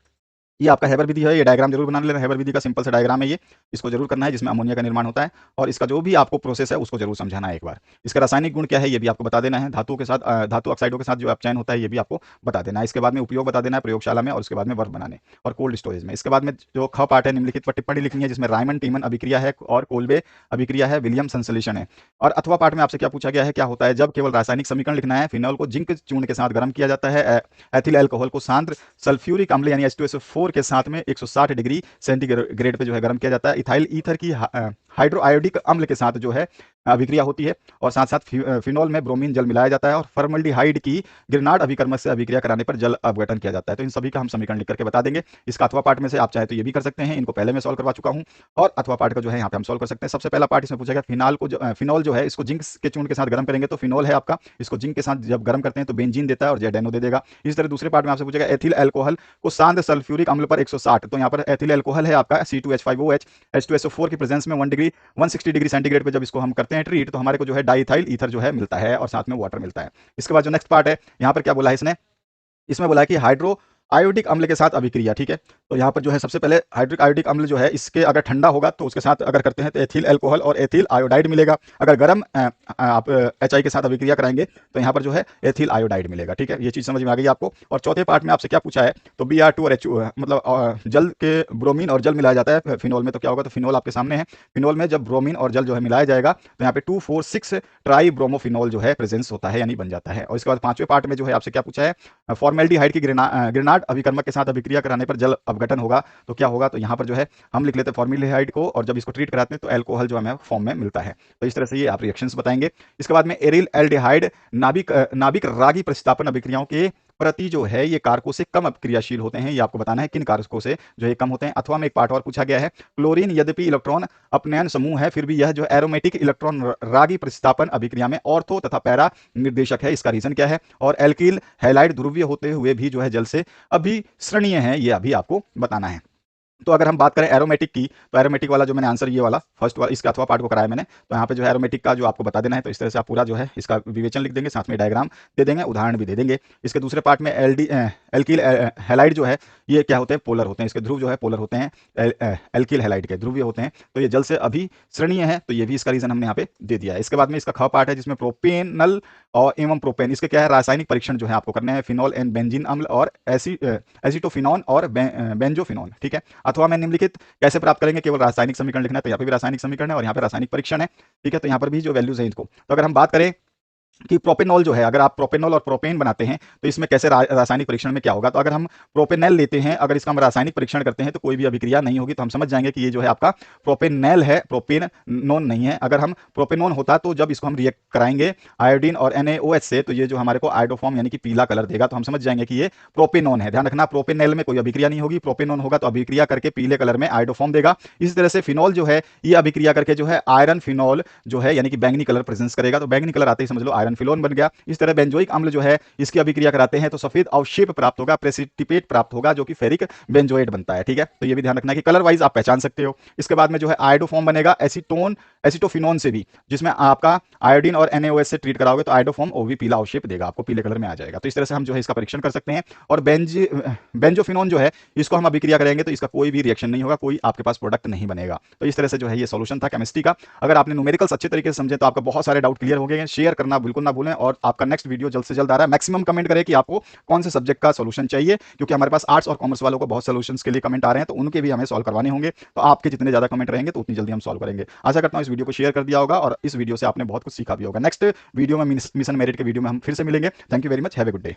ये आपका हेबर विधि है, ये डायग्राम जरूर बना लेना। हेबर विधि का सिंपल सा डायग्राम है ये, इसको जरूर करना है, जिसमें अमोनिया का निर्माण होता है। और इसका जो भी आपको प्रोसेस है उसको जरूर समझाना है एक बार। इसका रासायनिक गुण क्या है ये भी आपको बता देना है। धातुओं के साथ, धातु ऑक्साइडों के साथ जो अपचयन होता है ये भी आपको बता देना है। इसके बाद में उपयोग बता देना है प्रयोगशाला में, और उसके बाद में बर्फ बनाने और कोल्ड स्टोरेज में। इसके बाद में जो ख पार्ट है, निम्नलिखित पर टिप्पणी लिखनी है, जिसमें रायमंड टीमन अभिक्रिया है और कोल्बे अभिक्रिया है, विलियम संश्लेषण है। और अथवा पार्ट में आपसे क्या पूछा गया है, क्या होता है जब केवल रासायनिक समीकरण लिखना है। फिनॉल को जिंक चूर्ण के साथ गर्म किया जाता है, एथिल अल्कोहल को सांद्र सल्फ्यूरिक अम्ल यानी H2SO4 के साथ में 160 डिग्री सेंटीग्रेड पे जो है गर्म किया जाता है। इथाइल ईथर की हाइड्रोआयोडिक अम्ल के साथ जो है अभिक्रिया होती है, और साथ साथ फिनॉल में ब्रोमीन जल मिलाया जाता है, और फॉर्मल्डिहाइड की गिरनार्ड अभिकर्मक से अभिक्रिया कराने पर जल अपघटन किया जाता है। तो इन सभी का हम समीकरण लिख करके बता देंगे। इसका अथवा पार्ट में से आप चाहे तो ये भी कर सकते हैं, इनको पहले मैं सॉल्व करवा चुका हूं, और अथवा पार्ट का जो है यहाँ पे हम सॉल्व कर सकते हैं। सबसे पहला पार्ट इसमें पूछा गया, फिनॉल जो है इसको जिंक के चूर्ण के साथ गर्म करेंगे तो फिनॉल है आपका, इसको जिंक के साथ जब गर्म करते हैं तो बेंजीन देता है और जेडेनो दे देगा। इस तरह दूसरे पार्ट में आपसे पूछेगा, एथिल अल्कोहल को सांद्र सल्फ्यूरिक अम्ल पर 160, तो यहाँ पर एथिल अल्कोहल है आपका C2H5OH, H2SO4 की प्रेजेंस में 160 डिग्री सेंटीग्रेड पे जब इसको हम करते हैं ट्रीट, तो हमारे को जो है डाइथाइल ईथर जो है मिलता है, और साथ में वाटर मिलता है। इसके बाद जो नेक्स्ट पार्ट है, यहाँ पर क्या बोला है इसने, इसमें बोला है कि आयोडिक अम्ल के साथ अभिक्रिया, ठीक है। तो यहाँ पर जो है सबसे पहले हाइड्रिक आयोडिक अम्ल जो है इसके अगर ठंडा होगा तो उसके साथ अगर करते हैं तो एथिल अल्कोहल और एथिल आयोडाइड मिलेगा। अगर गर्म आप HI के साथ अभिक्रिया कराएंगे तो यहाँ पर जो है एथिल आयोडाइड मिलेगा, ठीक है। ये चीज समझ में आ गई आपको। और चौथे पार्ट में आपसे क्या पूछा है, तो Br2 और HO मतलब जल के ब्रोमीन और जल मिलाया जाता है फिनोल में, तो क्या होगा, तो फिनोल आपके सामने है। फिनोल में जब ब्रोमीन और जल जो है मिलाया जाएगा तो यहाँ पे 2,4,6 ट्राई ब्रोमोफिनोल जो है प्रेजेंस होता है, यानी बन जाता है। और इसके बाद पांचवें पार्ट में जो है आपसे क्या पूछा है, फॉर्मेल्डिहाइड की ग्रेनाड अभिकर्मक के साथ अभिक्रिया कराने पर जल अपघटन होगा, तो क्या होगा, तो यहाँ पर जो है हम लिख लेते हैं फॉर्मेल्डिहाइड को, और जब इसको ट्रीट कराते हैं तो अल्कोहल जो हमें फॉर्म में मिलता है। तो इस तरह से ये आप रिएक्शंस बताएंगे। इसके बाद में एरिल एल्डिहाइड नाभिक रागी प्रतिस्थापन अभिक्रियाओं के प्रति जो है ये कारकों से कम क्रियाशील होते हैं। ये आपको बताना है किन कारकों से जो है कम होते हैं। अथवा में एक पार्ट और पूछा गया है, क्लोरीन यद्यपि इलेक्ट्रॉन अपनयन समूह है फिर भी यह जो एरोमेटिक इलेक्ट्रॉन रागी प्रतिस्थापन अभिक्रिया में ऑर्थो तथा पैरा निर्देशक है, इसका रीजन क्या है। और एल्किल हैलाइड ध्रुवीय होते हुए भी जो है जल से अभिसरणीय है, ये अभी आपको बताना है। तो अगर हम बात करें एरोमेटिक की, तो एरोमेटिक वाला जो मैंने आंसर ये वाला फर्स्ट वाला इसका अथवा पार्ट को कराया मैंने, तो यहाँ पे जो है एरोमेटिक का जो आपको बता देना है, तो इस तरह से आप पूरा जो है इसका विवेचन लिख देंगे, साथ में डायग्राम दे देंगे, उदाहरण भी दे देंगे। इसके दूसरे पार्ट में एल्किल हैलाइड जो है ये क्या होते हैं, पोलर होते हैं, इसके ध्रुव जो है पोलर होते हैं, एल्किल हैलाइड के ध्रुवीय होते हैं, तो ये जल से अभिसरणीय है, तो ये भी इसका रीजन हमने यहाँ पे दे दिया है। इसके बाद में इसका ख पार्ट है जिसमें प्रोपेनल और एवं प्रोपेन, इसके क्या है रासायनिक परीक्षण जो है आपको करने हैं, फिनॉल एंड बेंजीन अम्ल और एसिटोफिनॉन और बेंजोफिनॉन, ठीक है। अथवा में निम्नलिखित कैसे प्राप्त करेंगे, केवल रासायनिक समीकरण लिखना है, तो यहाँ पे भी रासायनिक समीकरण है और यहाँ पे रासायनिक परीक्षण है, ठीक है। तो यहाँ पर भी जो वैल्यूज है इनको, तो अगर हम बात करें कि प्रोपेनॉल जो है, अगर आप प्रोपेनॉल और प्रोपेन बनाते हैं तो इसमें कैसे रासायनिक परीक्षण में क्या होगा, तो अगर हम प्रोपेनॉल लेते हैं, अगर इसका हम रासायनिक परीक्षण करते हैं तो कोई भी अभिक्रिया नहीं होगी, तो हम समझ जाएंगे कि ये जो है आपका प्रोपेनॉल है, प्रोपेनोन नहीं है। अगर हम प्रोपेनोन होता तो जब इसको हम रिएक्ट कराएंगे आयोडीन और NaOH से, तो ये जो हमारे को आयोडोफॉर्म यानी कि पीला कलर देगा, तो हम समझ जाएंगे कि ये प्रोपेनोन है। ध्यान रखना, प्रोपेनॉल में कोई अभिक्रिया नहीं होगी, प्रोपेनोन होगा तो अभिक्रिया करके पीले कलर में आयोडोफॉर्म देगा। इसी तरह से फिनॉल जो है ये अभिक्रिया करके जो है आयरन फिनॉल जो है यानी कि बैंगनी कलर प्रेजेंस करेगा, तो बैंगनी कलर आते ही समझ लो आयरन फिनॉल बन गया। इस तरह बेंजोइक अम्ल जो है इसकी अभिक्रिया कराते हैं तो सफेद अवशेप प्राप्त होगा, प्रेसिपिटेट प्राप्त होगा, जो कि फेरिक बेंजोएट बनता है, ठीक है। तो ये भी ध्यान रखना कि कलर वाइज आप पहचान सकते हो। इसके बाद में जो है आयोडोफॉर्म बनेगा एसिटोफिनोन से भी, जिसमें आपका आयोडीन और NaOH से ट्रीट कराओगे तो आयोडोफॉर्म वो भी पीला अवशेप देगा, आपको पीले कलर में आ जाएगा। तो इस तरह से हम जो है इसका परीक्षण कर सकते हैं। और बेंजोफिनोन जो है इसको हम अभिक्रिया करेंगे तो इसका कोई भी रिएक्शन नहीं होगा, कोई आपके पास प्रोडक्ट नहीं बनेगा। तो इस तरह से जो है ये सॉल्यूशन था केमिस्ट्री का। अगर आपने न्यूमेरिकल्स अच्छे तरीके से समझे तो आपका बहुत सारे डाउट क्लियर हो गए हैं। शेयर करना बिल्कुल ना भूलें, और आपका नेक्स्ट वीडियो जल्द से जल्द आ रहा है। मैक्सिमम कमेंट करें कि आपको कौन से सब्जेक्ट का सॉल्यूशन चाहिए, क्योंकि हमारे पास आर्ट्स और कॉमर्स वालों को बहुत सॉल्यूशंस के लिए कमेंट आ रहे हैं, तो उनके भी हमें सॉल्व करवाने होंगे। तो आपके जितने ज्यादा कमेंट रहेंगे तो उतनी जल्दी हम सॉल्व करेंगे। आशा करता हूं इस वीडियो को शेयर कर दिया होगा और इस वीडियो से आपने बहुत कुछ सीखा भी होगा। नेक्स्ट वीडियो में मिशन मेरिट के वीडियो में हम फिर से मिलेंगे। Thank you very much, have a good day.